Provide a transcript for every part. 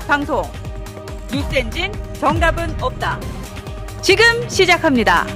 종합 방송 뉴스엔진 정답은 없다. 지금 시작합니다.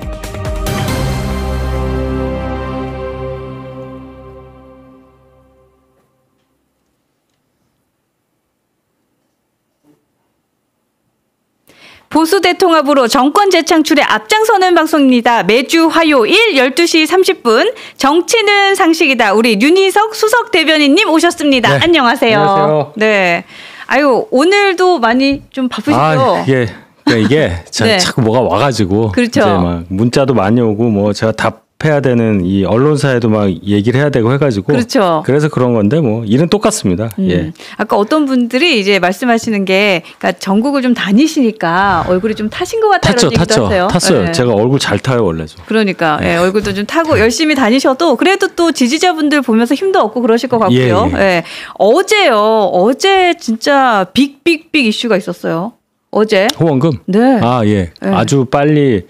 보수 대통합으로 정권 재창출에 앞장서는 방송입니다. 매주 화요일 12시 30분 정치는 상식이다. 우리 윤희석 수석 대변인님 오셨습니다. 네. 안녕하세요. 안녕하세요. 네. 아유, 오늘도 많이 좀 바쁘시죠? 예. 그러니까 이게 네. 자꾸 뭐가 와가지고 그렇죠. 이제 막 문자도 많이 오고 뭐 제가 답해야 되는 이 언론사에도 막 얘기를 해야 되고 해가지고 그렇죠. 그래서 그런 건데 뭐 일은 똑같습니다. 예. 아까 어떤 분들이 이제 말씀하시는 게 그러니까 전국을 좀 다니시니까 얼굴이 좀 타신 것 같다는 얘기도 하세요. 탔어요. 네. 제가 얼굴 잘 타요 원래 좀. 그러니까 예, 얼굴도 좀 타고 열심히 다니셔도 그래도 또 지지자분들 보면서 힘도 얻고 그러실 것 같고요. 예. 예. 어제 진짜 빅 이슈가 있었어요. 어제 후원금? 네. 아 예. 네. 아주 빨리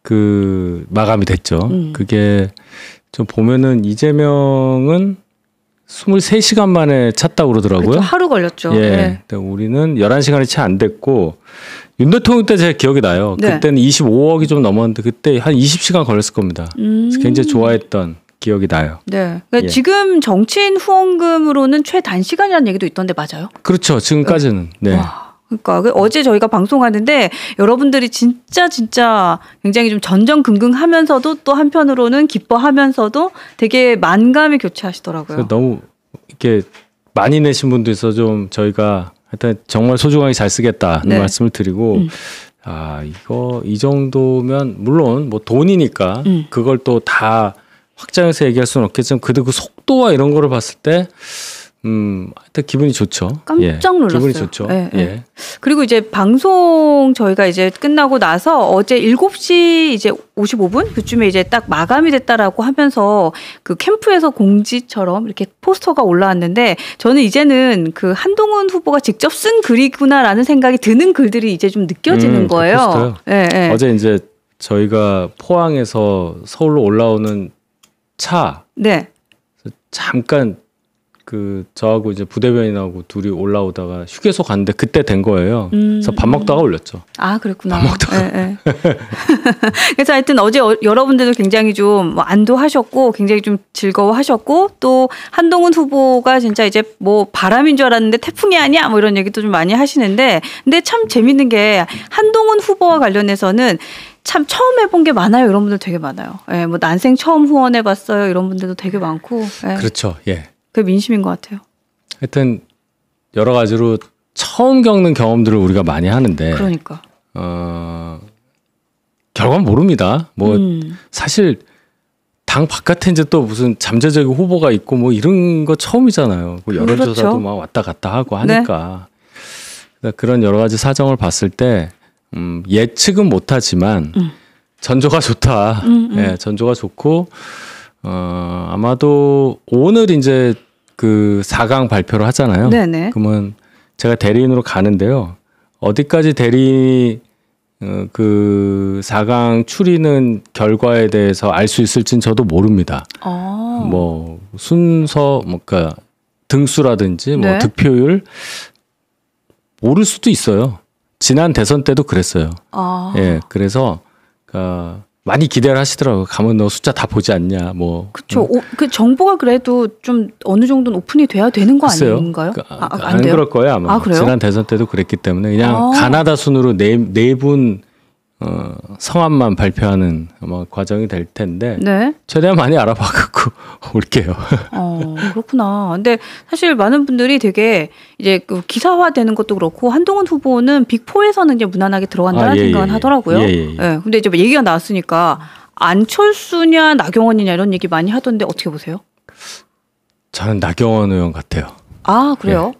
그 마감이 됐죠. 그게 좀 보면은 이재명은 23시간 만에 찼다고 그러더라고요. 그렇죠. 하루 걸렸죠. 예. 네. 근데 우리는 11시간이 채 안 됐고 윤 대통령 때 제 기억이 나요. 네. 그때는 25억이 좀 넘었는데 그때 한 20시간 걸렸을 겁니다. 그래서 굉장히 좋아했던 기억이 나요. 네. 그러니까 예. 지금 정치인 후원금으로는 최단시간이라는 얘기도 있던데 맞아요? 그렇죠. 지금까지는. 네. 와. 그러니까 어제 저희가 방송하는데 여러분들이 진짜 굉장히 좀 전전긍긍하면서도 또 한편으로는 기뻐하면서도 되게 만감이 교차하시더라고요. 너무 이렇게 많이 내신 분도 있어 좀 저희가 하여튼 정말 소중하게 잘 쓰겠다는 네. 말씀을 드리고 아 이거 이 정도면 물론 뭐 돈이니까 그걸 또 다 확장해서 얘기할 수는 없겠지만 그래도 그 속도와 이런 거를 봤을 때 하여튼 기분이 좋죠. 깜짝 예, 놀랐어요. 기분이 좋죠. 예, 예. 예. 그리고 이제 방송 저희가 이제 끝나고 나서 어제 7시 이제 55분 그쯤에 이제 딱 마감이 됐다라고 하면서 그 캠프에서 공지처럼 이렇게 포스터가 올라왔는데 저는 이제는 그 한동훈 후보가 직접 쓴 글이구나라는 생각이 드는 글들이 이제 좀 느껴지는 거예요. 포스터요? 예, 예. 어제 이제 저희가 포항에서 서울로 올라오는 차 네. 잠깐 그 저하고 이제 부대변인하고 둘이 올라오다가 휴게소 갔는데 그때 된 거예요. 그래서 밥 먹다가 올렸죠. 아, 그랬구나. 밥 먹다가. 예, 예. 그래서 하여튼 어제 여러분들도 굉장히 좀 안도하셨고 굉장히 좀 즐거워하셨고 또 한동훈 후보가 진짜 이제 뭐 바람인 줄 알았는데 태풍이 아니야 뭐 이런 얘기도 좀 많이 하시는데 근데 참 재밌는 게 한동훈 후보와 관련해서는 참 처음 해본 게 많아요. 이런 분들 되게 많아요. 예, 뭐 난생 처음 후원해봤어요. 이런 분들도 되게 많고. 예. 그렇죠. 예. 그게 민심인 것 같아요. 하여튼 여러 가지로 처음 겪는 경험들을 우리가 많이 하는데 그러니까. 결과는 모릅니다. 뭐 사실 당 바깥에 이제 또 무슨 잠재적인 후보가 있고 뭐 이런 거 처음이잖아요. 뭐 여론조사도 그렇죠. 막 왔다 갔다 하고 하니까 그런 여러 가지 사정을 봤을 때 예측은 못하지만 전조가 좋다. 예, 전조가 좋고 아마도 오늘 이제 그 4강 발표를 하잖아요. 네네. 그러면 제가 대리인으로 가는데요. 어디까지 대리인이 그 4강 추리는 결과에 대해서 알 수 있을지는 저도 모릅니다. 뭐 순서, 그러니까 등수라든지 뭐 네. 득표율 모를 수도 있어요. 지난 대선 때도 그랬어요. 예, 그래서 많이 기대를 하시더라고요. 가면 너 숫자 다 보지 않냐, 뭐. 그렇죠. 그 정보가 그래도 좀 어느 정도는 오픈이 돼야 되는 거 글쎄요. 아닌가요? 안 돼요? 그럴 거예요 아마. 아, 그래요? 지난 대선 때도 그랬기 때문에 그냥 가나다 순으로 네 분 성함만 발표하는 아마 과정이 될 텐데 네. 최대한 많이 알아봐갖고 올게요. 그렇구나. 근데 사실 많은 분들이 되게 이제 그 기사화되는 것도 그렇고 한동훈 후보는 빅4에서는 이제 무난하게 들어간다는 생각은 하더라고요. 예. 근데 이제 얘기가 나왔으니까 안철수냐 나경원이냐 이런 얘기 많이 하던데 어떻게 보세요? 저는 나경원 의원 같아요. 아, 그래요?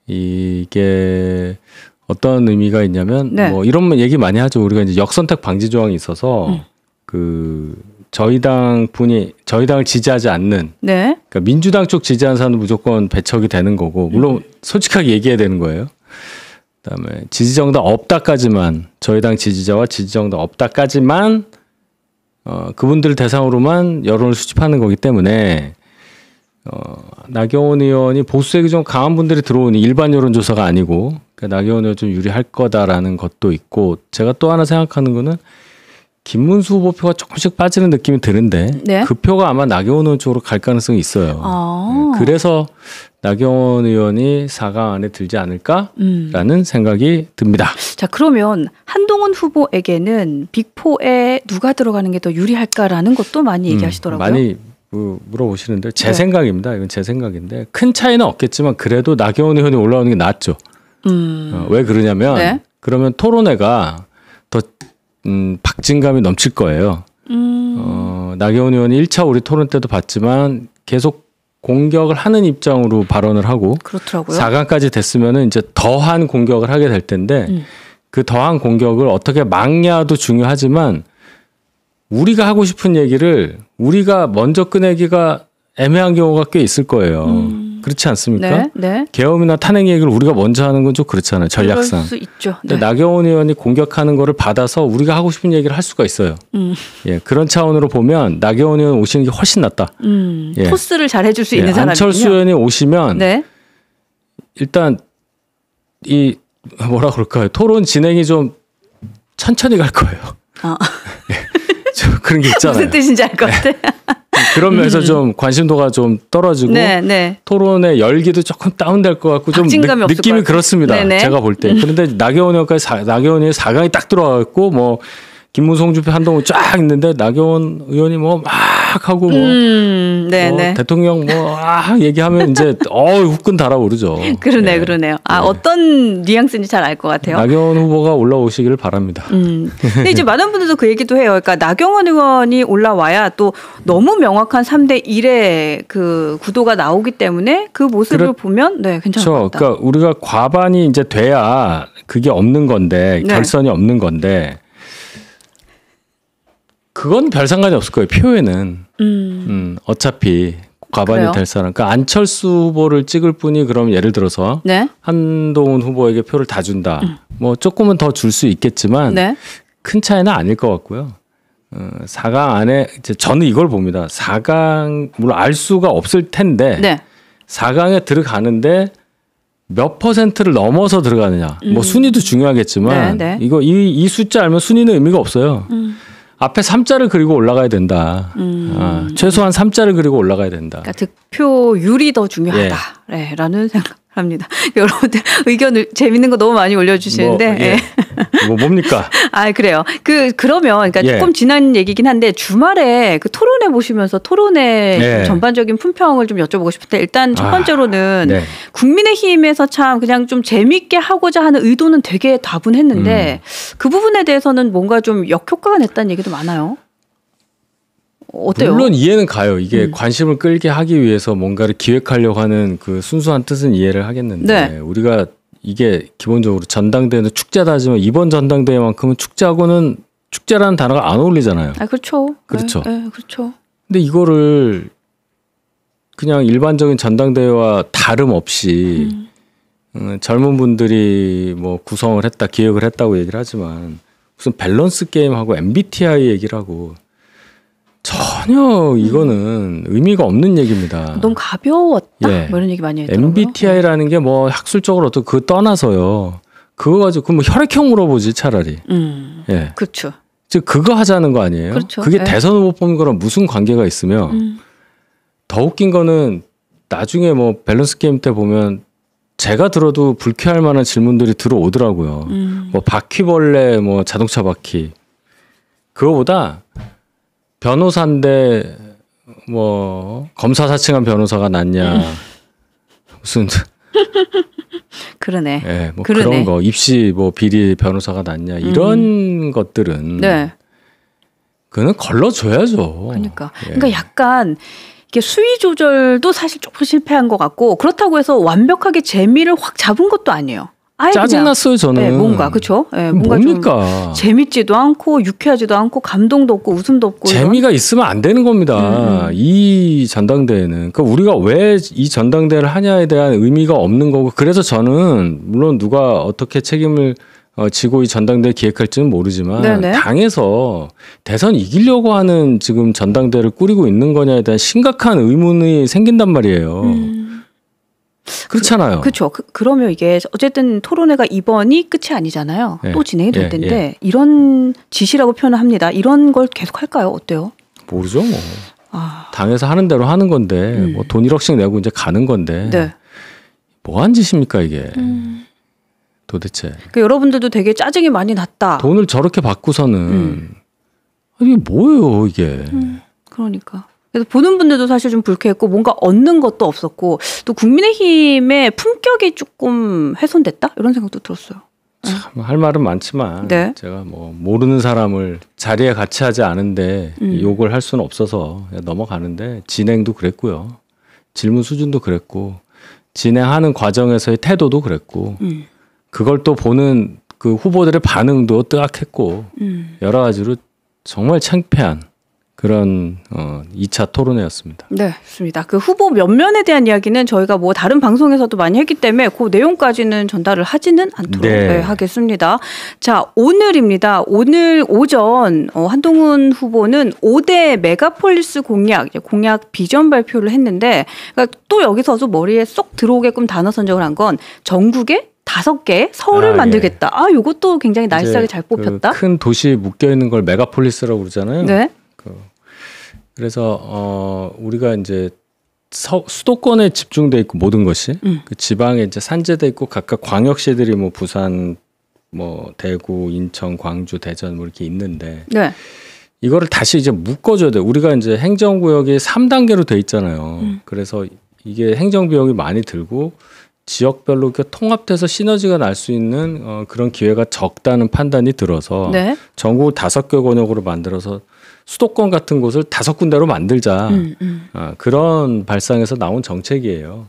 예. 이게 어떤 의미가 있냐면 네. 뭐 이런 얘기 많이 하죠. 우리가 이제 역선택 방지 조항이 있어서 그 저희 당을 지지하지 않는 네. 그러니까 민주당 쪽 지지하는 사람은 무조건 배척이 되는 거고 물론 솔직하게 얘기해야 되는 거예요. 그다음에 지지정당 없다까지만 저희 당 지지자와 지지정당 없다까지만 그분들을 대상으로만 여론을 수집하는 거기 때문에 나경원 의원이 보수색이 좀 강한 분들이 들어오니 일반 여론조사가 아니고 그러니까 나경원 의원 좀 유리할 거다라는 것도 있고 제가 또 하나 생각하는 거는 김문수 후보표가 조금씩 빠지는 느낌이 드는데 네. 그 표가 아마 나경원 의원 쪽으로 갈 가능성이 있어요. 그래서 나경원 의원이 4강 안에 들지 않을까라는 생각이 듭니다. 자, 그러면 한동훈 후보에게는 빅4에 누가 들어가는 게 더 유리할까라는 것도 많이 얘기하시더라고요. 많이 물어보시는데 제 네. 생각입니다. 이건 제 생각인데 큰 차이는 없겠지만 그래도 나경원 의원이 올라오는 게 낫죠. 왜 그러냐면 네. 그러면 토론회가 더 박진감이 넘칠 거예요. 나경원 의원이 1차 우리 토론 때도 봤지만 계속 공격을 하는 입장으로 발언을 하고 그렇더라고요. 4강까지 됐으면은 이제 더한 공격을 하게 될 텐데 그 더한 공격을 어떻게 막냐도 중요하지만 우리가 하고 싶은 얘기를 우리가 먼저 꺼내기가 애매한 경우가 꽤 있을 거예요. 그렇지 않습니까? 네, 네. 계엄이나 탄핵 얘기를 우리가 먼저 하는 건 좀 그렇잖아요. 전략상. 그럴 수 있죠. 근데 네. 나경원 의원이 공격하는 거를 받아서 우리가 하고 싶은 얘기를 할 수가 있어요. 예, 그런 차원으로 보면 나경원 의원 오시는 게 훨씬 낫다. 예. 토스를 잘 해줄 수 있는 사람이군요. 안철수 의원이 오시면 네. 일단 이 뭐라 그럴까요? 토론 진행이 좀 천천히 갈 거예요. 그런 게 있잖아요. 무슨 뜻인지 알 것 같아. 그런 면에서 좀 관심도가 좀 떨어지고 네, 네. 토론의 열기도 조금 다운될 것 같고 좀 박진감이 없을 느낌이 것 같아요. 그렇습니다. 네네. 제가 볼 때. 그런데 나경원 의원까지 나경원 의원이 4강이 딱 들어가고 뭐 김문수, 홍준표, 한동훈 쫙 있는데 나경원 의원이 뭐 막 하고 뭐, 네, 뭐 네. 대통령 뭐 얘기하면 이제 후끈 달아오르죠. 그러네요, 예. 그러네요. 어떤 뉘앙스인지 잘 알 것 같아요. 나경원 후보가 올라오시기를 바랍니다. 근데 이제 많은 분들도 그 얘기도 해요. 그러니까 나경원 의원이 올라와야 또 너무 명확한 3대 1의 그 구도가 나오기 때문에 그 모습을 보면 네, 괜찮을 것 그렇죠. 같다. 그러니까 우리가 과반이 이제 돼야 그게 없는 건데 네. 결선이 없는 건데 그건 별 상관이 없을 거예요. 표에는 어차피 과반이 그래요? 될 사람. 그러니까 안철수 후보를 찍을 분이 그럼 예를 들어서 네. 한동훈 후보에게 표를 다 준다. 뭐 조금은 더 줄 수 있겠지만 네. 큰 차이는 아닐 것 같고요. 4강 안에 이제 저는 이걸 봅니다. 4강 물론 알 수가 없을 텐데 네. 4강에 들어가는데 몇 퍼센트를 넘어서 들어가느냐. 뭐 순위도 중요하겠지만 네, 네. 이거 이 숫자 알면 순위는 의미가 없어요. 앞에 3자를 그리고 올라가야 된다. 최소한 3자를 그리고 올라가야 된다. 그러니까 득표율이 더 중요하다라는 생각합니다. 여러분들 의견을 재밌는 거 너무 많이 올려주시는데. 뭡니까? 그래요. 그러면 그러니까 예. 조금 지난 얘기긴 한데 주말에 그 토론회 보시면서 토론회 예. 전반적인 품평을 좀 여쭤보고 싶은데 일단 첫 번째로는 네. 국민의힘에서 참 그냥 좀 재밌게 하고자 하는 의도는 되게 다분했는데 그 부분에 대해서는 뭔가 좀 역효과가 냈다는 얘기도 많아요. 어때요? 물론 이해는 가요. 이게 관심을 끌게 하기 위해서 뭔가를 기획하려고 하는 그 순수한 뜻은 이해를 하겠는데 네. 우리가 이게 기본적으로 전당대회는 축제다 하지만 이번 전당대회만큼은 축제라는 단어가 안 어울리잖아요. 그렇죠. 그렇죠. 네, 그렇죠. 근데 이거를 그냥 일반적인 전당대회와 다름없이 젊은 분들이 뭐 구성을 했다, 기획을 했다고 얘기를 하지만 무슨 밸런스 게임하고 MBTI 얘기를 하고 전혀 이거는 의미가 없는 얘기입니다. 너무 가벼웠다. 예. 뭐 이런 얘기 많이 했더라고요. MBTI라는 게 뭐 학술적으로 어떻게 그거 떠나서요. 그거 가지고 뭐 혈액형 물어보지 차라리. 예. 그렇죠. 즉 그거 하자는 거 아니에요? 그렇죠. 그게 예. 대선 후보 뽑는 거랑 무슨 관계가 있으며 더 웃긴 거는 나중에 뭐 밸런스 게임 때 보면 제가 들어도 불쾌할 만한 질문들이 들어오더라고요. 뭐 바퀴벌레 뭐 자동차 바퀴. 그거보다 변호사인데 뭐 검사 사칭한 변호사가 낫냐. 무슨 그러네. 예, 뭐 그러네. 그런 거 입시 뭐 비리 변호사가 낫냐 이런 것들은 네. 그거는 걸러줘야죠. 그러니까. 예. 그러니까 약간 이게 수위 조절도 사실 조금 실패한 것 같고 그렇다고 해서 완벽하게 재미를 확 잡은 것도 아니에요. 아예 짜증났어요 저는. 네, 뭔가 그렇죠. 네, 뭔가 뭡니까? 좀 재밌지도 않고 유쾌하지도 않고 감동도 없고 웃음도 없고 재미가 있으면 안 되는 겁니다. 이 전당대회는. 그러니까 우리가 왜 이 전당대회를 하냐에 대한 의미가 없는 거고 그래서 저는 물론 누가 어떻게 책임을 지고 이 전당대회 기획할지는 모르지만 네네. 당에서 대선 이기려고 하는 지금 전당대회를 꾸리고 있는 거냐에 대한 심각한 의문이 생긴단 말이에요. 그렇잖아요. 그렇죠. 그러면 이게 어쨌든 토론회가 이번이 끝이 아니잖아요. 또 진행이 될 텐데 이런 지시라고 표현을 합니다. 이런 걸 계속 할까요? 어때요? 모르죠. 뭐 당에서 하는 대로 하는 건데 뭐 돈 1억씩 내고 이제 가는 건데 네. 뭐한 짓입니까 이게? 도대체. 그러니까 여러분들도 되게 짜증이 많이 났다. 돈을 저렇게 받고서는 이게 뭐예요 이게? 그러니까. 그래서 보는 분들도 사실 좀 불쾌했고 뭔가 얻는 것도 없었고 또 국민의힘의 품격이 조금 훼손됐다 이런 생각도 들었어요. 참 할 말은 많지만 네. 제가 뭐 모르는 사람을 자리에 같이 하지 않은데 욕을 할 수는 없어서 넘어가는데 진행도 그랬고요. 질문 수준도 그랬고 진행하는 과정에서의 태도도 그랬고 그걸 또 보는 그 후보들의 반응도 뜨악했고 여러 가지로 정말 창피한 그런 2차 토론회였습니다. 네, 좋습니다. 그 후보 면면에 대한 이야기는 저희가 뭐 다른 방송에서도 많이 했기 때문에 그 내용까지는 전달을 하지는 않도록 하겠습니다. 자, 오늘입니다. 오늘 오전 한동훈 후보는 5대 메가폴리스 공약 비전 발표를 했는데 그러니까 또 여기서도 머리에 쏙 들어오게끔 단어 선정을 한 건 전국에 5개 서울을 만들겠다. 이것도 굉장히 날쌔게 잘 뽑혔다. 그 큰 도시 묶여 있는 걸 메가폴리스라고 그러잖아요. 네. 그래서 우리가 이제 수도권에 집중돼 있고 모든 것이 그 지방에 이제 산재돼 있고 각각 광역시들이 뭐 부산, 뭐 대구, 인천, 광주, 대전 뭐 이렇게 있는데 이거를 다시 이제 묶어줘야 돼. 우리가 이제 행정구역이 3단계로 돼 있잖아요. 그래서 이게 행정 비용이 많이 들고 지역별로 이렇게 통합돼서 시너지가 날 수 있는 그런 기회가 적다는 판단이 들어서 전국을 5개 권역으로 만들어서 수도권 같은 곳을 5군데로 만들자. 그런 발상에서 나온 정책이에요.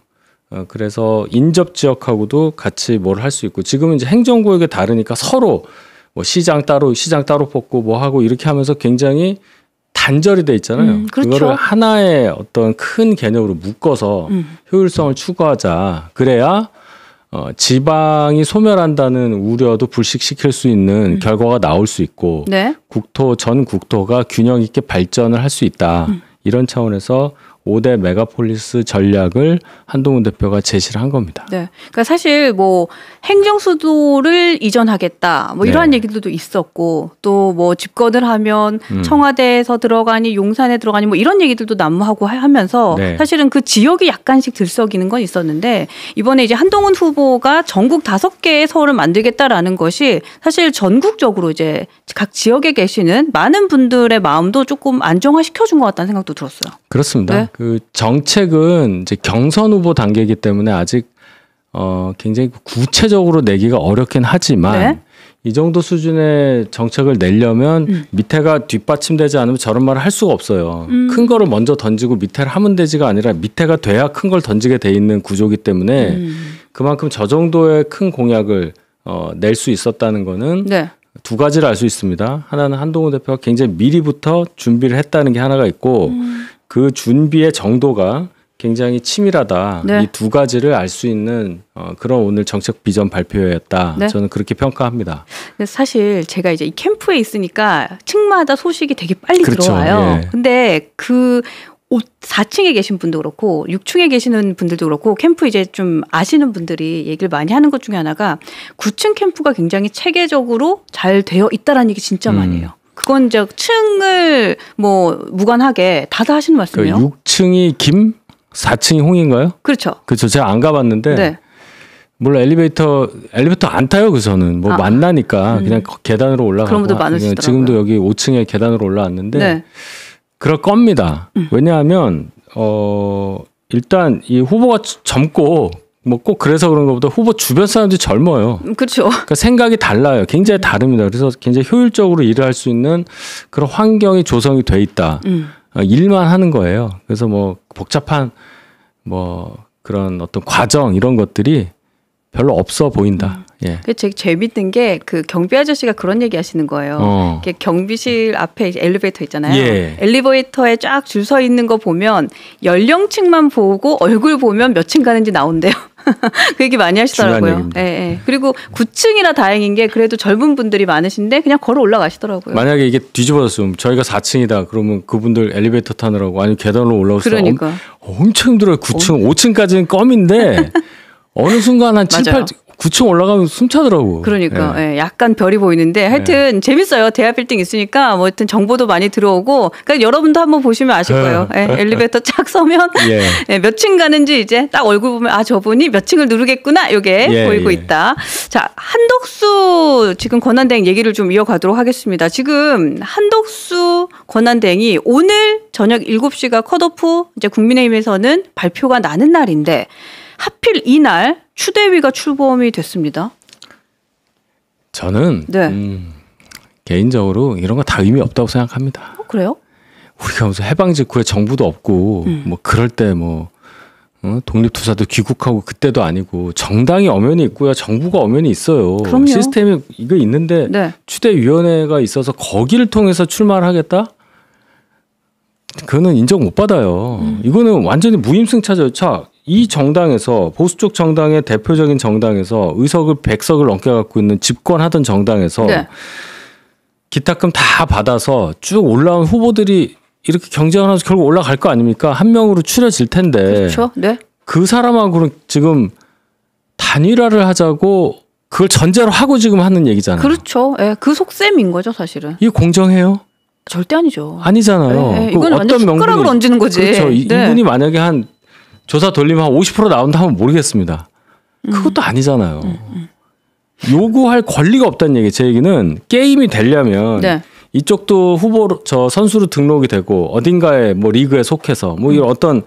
그래서 인접 지역하고도 같이 뭘 할 수 있고 지금은 이제 행정구역이 다르니까 서로 뭐 시장 따로 뽑고 뭐 하고 이렇게 하면서 굉장히 단절이 돼 있잖아요. 그렇죠. 그거를 하나의 어떤 큰 개념으로 묶어서 효율성을 추구하자. 그래야 지방이 소멸한다는 우려도 불식시킬 수 있는 결과가 나올 수 있고 전 국토가 균형 있게 발전을 할 수 있다. 이런 차원에서 5대 메가폴리스 전략을 한동훈 대표가 제시를 한 겁니다. 네. 그러니까 사실 뭐 행정 수도를 이전하겠다. 뭐 이러한 얘기들도 있었고 또 뭐 집권을 하면 청와대에서 들어가니 용산에 들어가니 뭐 이런 얘기들도 난무하고 하면서 사실은 그 지역이 약간씩 들썩이는 건 있었는데 이번에 이제 한동훈 후보가 전국 5개의 서울을 만들겠다라는 것이 사실 전국적으로 이제 각 지역에 계시는 많은 분들의 마음도 조금 안정화시켜 준 것 같다는 생각도 들었어요. 그렇습니다. 그 정책은 이제 경선 후보 단계이기 때문에 아직 굉장히 구체적으로 내기가 어렵긴 하지만 이 정도 수준의 정책을 내려면 밑에가 뒷받침되지 않으면 저런 말을 할 수가 없어요. 큰 거를 먼저 던지고 밑에를 하면 되지가 아니라 밑에가 돼야 큰 걸 던지게 돼 있는 구조이기 때문에 그만큼 저 정도의 큰 공약을 낼 수 있었다는 거는 두 가지를 알 수 있습니다. 하나는 한동훈 대표가 굉장히 미리부터 준비를 했다는 게 하나가 있고 그 준비의 정도가 굉장히 치밀하다. 이 두 가지를 알 수 있는 그런 오늘 정책 비전 발표였다. 저는 그렇게 평가합니다. 사실 제가 이제 이 캠프에 있으니까 층마다 소식이 되게 빨리 들어와요. 근데 그 4층에 계신 분도 그렇고 6층에 계시는 분들도 그렇고 캠프 이제 좀 아시는 분들이 얘기를 많이 하는 것 중에 하나가 9층 캠프가 굉장히 체계적으로 잘 되어 있다라는 얘기 진짜 많이 해요. 그건 이제 층을 뭐 무관하게 다들 하시는 말씀이에요. 6층이 김, 4층이 홍인가요? 그렇죠. 그렇죠. 제가 안 가봤는데 물론 엘리베이터 안 타요. 그 저는 뭐 만나니까 그냥 계단으로 올라가고. 그런 분들 많으시더라고요. 지금도 여기 5층에 계단으로 올라왔는데 그럴 겁니다. 왜냐하면 일단 이 후보가 젊고 뭐 꼭 그래서 그런 것보다 후보 주변 사람들이 젊어요. 그렇죠. 그러니까 생각이 달라요. 굉장히 다릅니다. 그래서 굉장히 효율적으로 일을 할 수 있는 그런 환경이 조성이 돼 있다. 일만 하는 거예요. 그래서 뭐 복잡한 뭐 그런 어떤 과정 이런 것들이 별로 없어 보인다. 예. 되게 재밌는 게 그 경비 아저씨가 그런 얘기 하시는 거예요. 경비실 앞에 엘리베이터 있잖아요. 예. 엘리베이터에 쫙 줄 서 있는 거 보면 연령층만 보고 얼굴 보면 몇 층 가는지 나온대요. 그 얘기 많이 하시더라고요. 예, 예. 그리고 9층이라 다행인 게 그래도 젊은 분들이 많으신데 그냥 걸어 올라가시더라고요. 만약에 이게 뒤집어졌으면 저희가 4층이다. 그러면 그분들 엘리베이터 타느라고 아니 계단으로 올라오시다. 그러니까. 엄청 힘들어요. 9층, 5층까지는 껌인데 어느 순간 한 7, 8, 9층 올라가면 숨차더라고. 그러니까 예, 약간 별이 보이는데 하여튼 재밌어요. 대학 빌딩 있으니까 뭐 하여튼 정보도 많이 들어오고 그러니까 여러분도 한번 보시면 아실 거예요. 예, 엘리베이터 쫙 서면 예, 몇 층 가는지 이제 딱 얼굴 보면 아 저분이 몇 층을 누르겠구나 이게 보이고 있다. 자, 한덕수 지금 권한대행 얘기를 좀 이어가도록 하겠습니다. 지금 한덕수 권한대행이 오늘 저녁 7시가 컷오프 이제 국민의힘에서는 발표가 나는 날인데 하필 이날 추대위가 출범이 됐습니다. 저는 개인적으로 이런 거 다 의미 없다고 생각합니다. 그래요? 우리가 무슨 해방 직후에 정부도 없고 뭐 그럴 때 뭐 독립투사도 귀국하고 그때도 아니고 정당이 엄연히 있고요. 정부가 엄연히 있어요. 그럼요. 시스템이 이거 있는데 추대위원회가 있어서 거기를 통해서 출마를 하겠다? 그거는 인정 못 받아요. 이거는 완전히 무임승차죠. 자, 이 정당에서 보수 쪽 정당의 대표적인 정당에서 의석을 100석을 넘게 갖고 있는 집권하던 정당에서 기타금 다 받아서 쭉 올라온 후보들이 이렇게 경쟁하면서 결국 올라갈 거 아닙니까? 한 명으로 추려질 텐데. 그렇죠. 네. 그 사람하고는 지금 단일화를 하자고 그걸 전제로 하고 지금 하는 얘기잖아요. 그렇죠. 예, 그 속셈인 거죠, 사실은. 이게 공정해요? 절대 아니죠. 아니잖아요. 네, 이건 완전 숟가락으로 얹는 거지. 그렇죠. 이분이 만약에 한 조사 돌리면 한 50% 나온다 하면 모르겠습니다. 그것도 아니잖아요. 요구할 권리가 없다는 얘기. 제 얘기는 게임이 되려면 이쪽도 후보로 저 선수로 등록이 되고 어딘가에 뭐 리그에 속해서 뭐 이런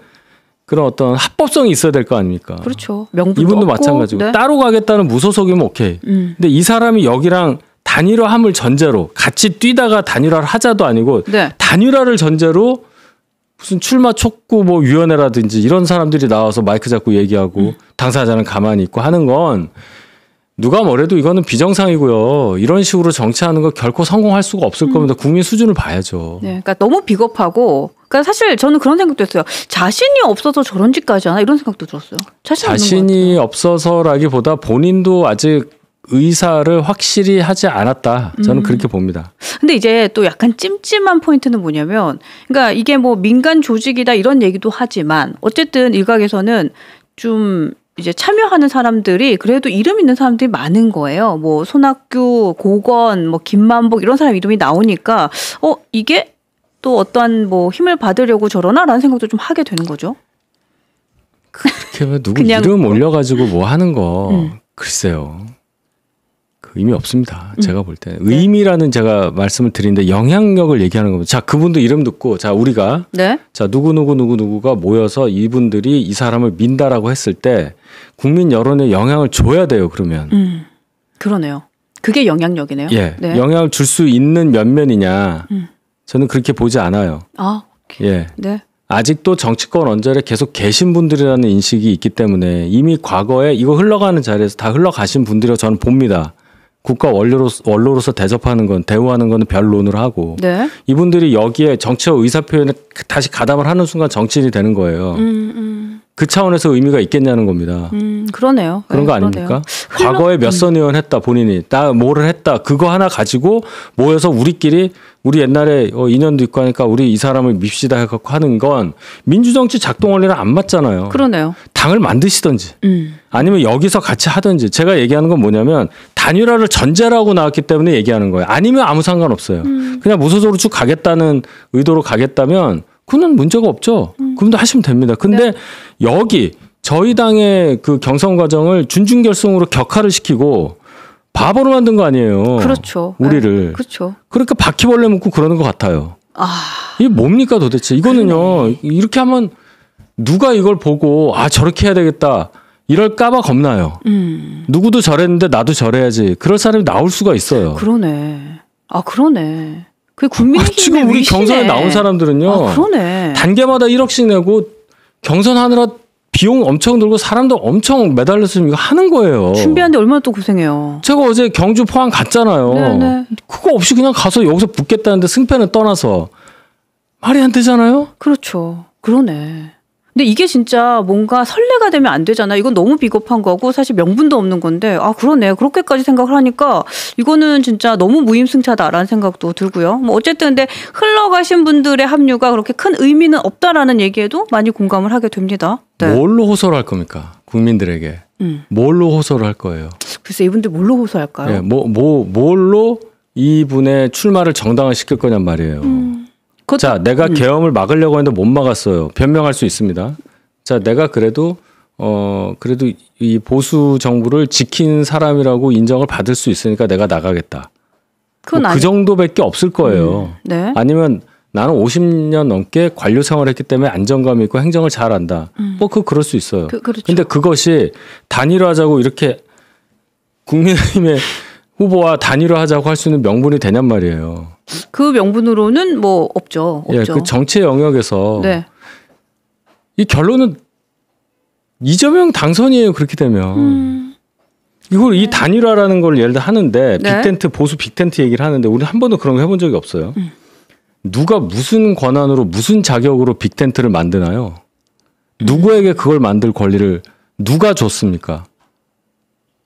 그런 어떤 합법성이 있어야 될 거 아닙니까? 그렇죠. 명분도 이분도 없고. 마찬가지고 따로 가겠다는 무소속이면 오케이. 근데 이 사람이 여기랑 단일화함을 전제로 같이 뛰다가 단일화를 하자도 아니고 단일화를 전제로 무슨 출마 촉구 뭐 위원회라든지 이런 사람들이 나와서 마이크 잡고 얘기하고 당사자는 가만히 있고 하는 건 누가 뭐래도 이거는 비정상이고요. 이런 식으로 정치하는 거 결코 성공할 수가 없을 겁니다. 국민 수준을 봐야죠. 네, 그러니까 너무 비겁하고, 그러니까 사실 저는 그런 생각도 했어요. 자신이 없어서 저런 짓까지 하나 이런 생각도 들었어요. 자신이 없어서라기보다 본인도 아직 의사를 확실히 하지 않았다. 저는 그렇게 봅니다. 근데 이제 또 약간 찜찜한 포인트는 뭐냐면, 그러니까 이게 뭐 민간 조직이다 이런 얘기도 하지만 어쨌든 일각에서는 좀 이제 참여하는 사람들이 그래도 이름 있는 사람들이 많은 거예요. 뭐 손학규, 고건, 뭐 김만복 이런 사람 이름이 나오니까 이게 또 어떠한 뭐 힘을 받으려고 저러나라는 생각도 좀 하게 되는 거죠. 그렇게 누구 이름 올려가지고 뭐 하는 거 글쎄요. 그 의미 없습니다. 제가 볼 때 의미라는 제가 말씀을 드리는데 영향력을 얘기하는 겁니다. 자, 그분도 이름 듣고 자 우리가 자 누구누구가 모여서 이분들이 이 사람을 민다라고 했을 때 국민 여론에 영향을 줘야 돼요. 그러면 그러네요. 그게 영향력이네요. 예, 영향을 줄 수 있는 면면이냐? 저는 그렇게 보지 않아요. 아, 오케이. 예. 아직도 정치권 언저리에 계속 계신 분들이라는 인식이 있기 때문에 이미 과거에 이거 흘러가는 자리에서 다 흘러가신 분들이라고 저는 봅니다. 국가 원로로서 대접하는 건 대우하는 건 별론으로 하고 이분들이 여기에 정치와 의사표현에 다시 가담을 하는 순간 정치인이 되는 거예요. 그 차원에서 의미가 있겠냐는 겁니다. 그러네요. 그런 거 아닙니까? 과거에 몇 선 의원 했다 본인이 나 뭐를 했다 그거 하나 가지고 모여서 우리끼리 우리 옛날에 인연도 있고 하니까 우리 이 사람을 밉시다 해갖고 하는 건 민주정치 작동 원리랑 안 맞잖아요. 그러네요. 당을 만드시든지 아니면 여기서 같이 하든지 제가 얘기하는 건 뭐냐면 단일화를 전제로 하고 나왔기 때문에 얘기하는 거예요. 아니면 아무 상관없어요. 그냥 무소속으로 쭉 가겠다는 의도로 가겠다면 그건 문제가 없죠. 그분도 하시면 됩니다. 근데 여기 저희 당의 그 경선 과정을 준중결승으로 격하를 시키고 바보로 만든 거 아니에요. 그렇죠. 우리를. 그렇죠. 그러니까 바퀴벌레 묶고 그러는 것 같아요. 이게 뭡니까 도대체. 이거는요. 이렇게 하면 누가 이걸 보고 저렇게 해야 되겠다. 이럴까봐 겁나요. 누구도 저랬는데 나도 저래야지. 그럴 사람이 나올 수가 있어요. 그러네. 그러네. 그 국민의힘의 지금 우리 경선에 나온 사람들은요. 그러네. 단계마다 1억씩 내고 경선하느라 비용 엄청 들고 사람도 엄청 매달려서 이거 하는 거예요. 준비하는데 얼마나 또 고생해요. 제가 어제 경주 포항 갔잖아요. 네네. 그거 없이 그냥 가서 여기서 붙겠다는데 승패는 떠나서 말이 안 되잖아요. 그렇죠. 그러네. 근데 이게 진짜 뭔가 선례가 되면 안 되잖아. 이건 너무 비겁한 거고 사실 명분도 없는 건데 아 그러네. 그렇게까지 생각을 하니까 이거는 진짜 너무 무임승차다라는 생각도 들고요. 뭐 어쨌든 근데 흘러가신 분들의 합류가 그렇게 큰 의미는 없다라는 얘기에도 많이 공감을 하게 됩니다. 네. 뭘로 호소를 할 겁니까? 국민들에게. 뭘로 호소를 할 거예요? 글쎄 이분들 뭘로 호소할까요? 네, 뭘로 이분의 출마를 정당화시킬 거냔 말이에요. 자, 내가 계엄을 막으려고 했는데 못 막았어요. 변명할 수 있습니다. 자, 내가 그래도 이 보수 정부를 지킨 사람이라고 인정을 받을 수 있으니까 내가 나가겠다. 그 정도밖에 없을 거예요. 네. 아니면 나는 50년 넘게 관료 생활을 했기 때문에 안정감이 있고 행정을 잘한다. 그럴 수 있어요. 그렇죠. 근데 그것이 단일화하자고 이렇게 국민의힘의 후보와 단일화하자고 할 수 있는 명분이 되냔 말이에요. 그 명분으로는 뭐 없죠. 예, 그 정치의 영역에서 네. 이 결론은 이재명 당선이에요. 그렇게 되면 이걸 이 단일화라는 걸 예를 들어 하는데 네. 빅텐트 보수 빅텐트 얘기를 하는데 우리 한 번도 그런 거 해본 적이 없어요. 누가 무슨 권한으로 무슨 자격으로 빅텐트를 만드나요? 누구에게 그걸 만들 권리를 누가 줬습니까?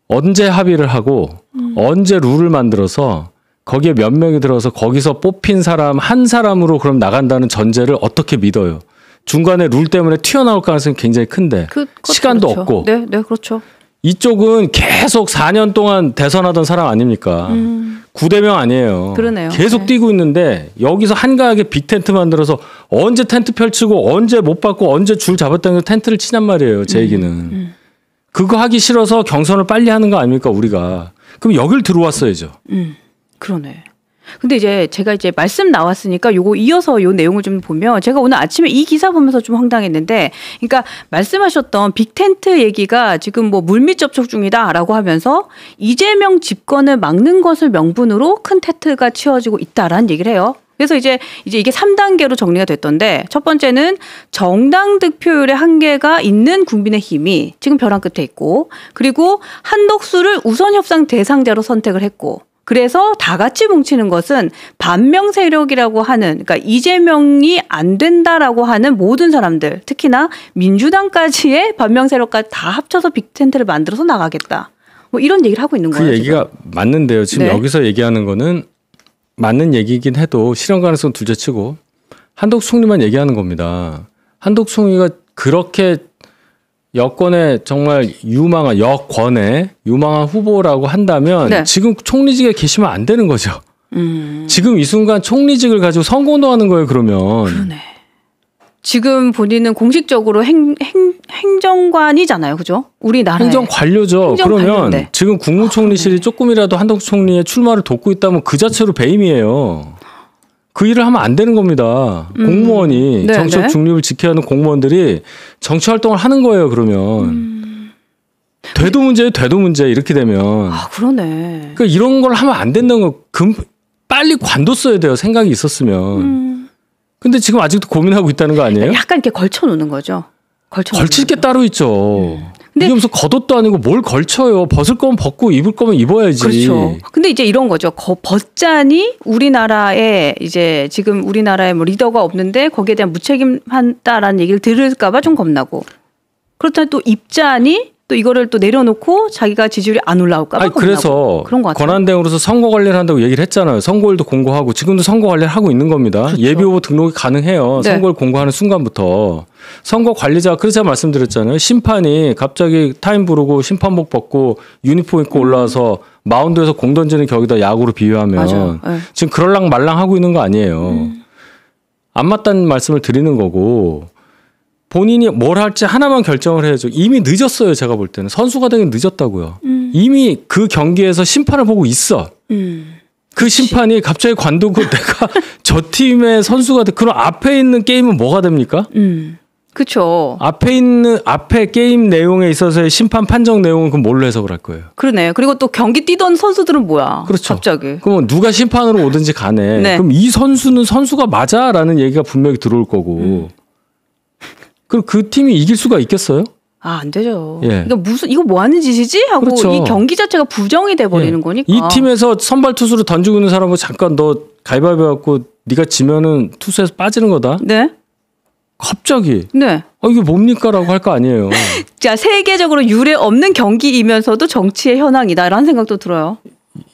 언제 합의를 하고 언제 룰을 만들어서 거기에 몇 명이 들어서 거기서 뽑힌 사람 한 사람으로 그럼 나간다는 전제를 어떻게 믿어요? 중간에 룰 때문에 튀어나올 가능성이 굉장히 큰데 시간도 그렇죠. 없고 네, 그렇죠. 이쪽은 계속 4년 동안 대선하던 사람 아닙니까? 9대명 아니에요. 그러네요. 계속 뛰고 있는데 여기서 한가하게 빅텐트 만들어서 언제 텐트 펼치고 언제 못 받고 언제 줄 잡았다는 텐트를 치냔 말이에요. 제 얘기는. 그거 하기 싫어서 경선을 빨리 하는 거 아닙니까 우리가. 그럼 여길 들어왔어야죠. 그러네. 근데 이제 제가 이제 말씀 나왔으니까 요거 이어서 요 내용을 좀 보면 제가 오늘 아침에 이 기사 보면서 좀 황당했는데 그러니까 말씀하셨던 빅텐트 얘기가 지금 뭐 물밑 접촉 중이다라고 하면서 이재명 집권을 막는 것을 명분으로 큰 텐트가 치워지고 있다라는 얘기를 해요. 그래서 이제 이게 3단계로 정리가 됐던데 첫 번째는 정당 득표율의 한계가 있는 국민의힘이 지금 벼랑 끝에 있고 그리고 한덕수를 우선 협상 대상자로 선택을 했고 그래서 다 같이 뭉치는 것은 반명 세력이라고 하는 그러니까 이재명이 안 된다라고 하는 모든 사람들 특히나 민주당까지의 반명 세력까지 다 합쳐서 빅텐트를 만들어서 나가겠다. 뭐 이런 얘기를 하고 있는 거예요. 그 얘기가 지금. 맞는데요. 지금 네. 여기서 얘기하는 거는 맞는 얘기긴 해도 실현 가능성 둘째치고 한덕수 총리만 얘기하는 겁니다. 한덕수 총리가 그렇게 여권에 정말 여권에 유망한 후보라고 한다면 네. 지금 총리직에 계시면 안 되는 거죠. 지금 이 순간 총리직을 가지고 선거운동하는 거예요. 그러면. 그러네. 지금 본인은 공식적으로 행정관이잖아요. 그죠? 우리나라의. 행정관료죠. 그러면 행정관료인데. 지금 국무총리실이 조금이라도 한덕수 총리의 출마를 돕고 있다면 그 자체로 배임이에요. 그 일을 하면 안 되는 겁니다. 공무원이 네, 정치적 네. 중립을 지켜야 하는 공무원들이 정치 활동을 하는 거예요. 그러면. 돼도 문제예요. 돼도 문제 이렇게 되면. 아, 그러네. 그러니까 이런 걸 하면 안 된다는 거 빨리 관뒀어야 돼요. 생각이 있었으면. 근데 지금 아직도 고민하고 있다는 거 아니에요? 약간 이렇게 걸쳐놓는 거죠. 걸칠 게 따로 있죠. 근데 이게 무슨 겉옷도 아니고 뭘 걸쳐요. 벗을 거면 벗고 입을 거면 입어야지. 그렇죠. 근데 이제 이런 거죠. 벗자니 우리나라에 이제 지금 우리나라에 뭐 리더가 없는데 거기에 대한 무책임한다라는 얘기를 들을까봐 좀 겁나고. 그렇다면 또 입자니 또 이거를 또 내려놓고 자기가 지지율이 안 올라올까봐 겁나고. 그래서 그런 것 같아요. 권한대행으로서 선거 관리를 한다고 얘기를 했잖아요. 선거일도 공고하고 지금도 선거 관리를 하고 있는 겁니다. 그렇죠. 예비후보 등록이 가능해요. 네. 선거일 공고하는 순간부터. 선거 관리자 그래서 제가 말씀드렸잖아요. 심판이 갑자기 타임 부르고 심판복 벗고 유니폼 입고 올라와서 마운드에서 공 던지는 격이다 야구로 비유하면 맞아요. 네. 지금 그럴랑 말랑 하고 있는 거 아니에요. 안 맞다는 말씀을 드리는 거고 본인이 뭘 할지 하나만 결정을 해야죠. 이미 늦었어요. 제가 볼 때는. 선수가 되긴 늦었다고요. 이미 그 경기에서 심판을 보고 있어. 그 심판이 갑자기 관두고 내가 저 팀의 선수가 돼. 그럼 앞에 있는 게임은 뭐가 됩니까? 그렇죠. 앞에 게임 내용에 있어서의 심판 판정 내용은 그럼 뭘로 해석을 할 거예요? 그러네. 그리고 또 경기 뛰던 선수들은 뭐야? 그렇죠. 갑자기. 그럼 누가 심판으로 오든지 간에 네. 그럼 이 선수는 선수가 맞아라는 얘기가 분명히 들어올 거고. 그럼 그 팀이 이길 수가 있겠어요? 아, 안 되죠. 예. 이거 이거 뭐 하는 짓이지? 하고 그렇죠. 이 경기 자체가 부정이 돼 버리는 거니까. 이 팀에서 선발 투수로 던지고 있는 사람은 잠깐 너 가위바위보 갖고 네가 지면은 투수에서 빠지는 거다. 네. 갑자기. 네. 이게 뭡니까라고 할 거 아니에요. 자, 세계적으로 유례 없는 경기이면서도 정치의 현황이다라는 생각도 들어요.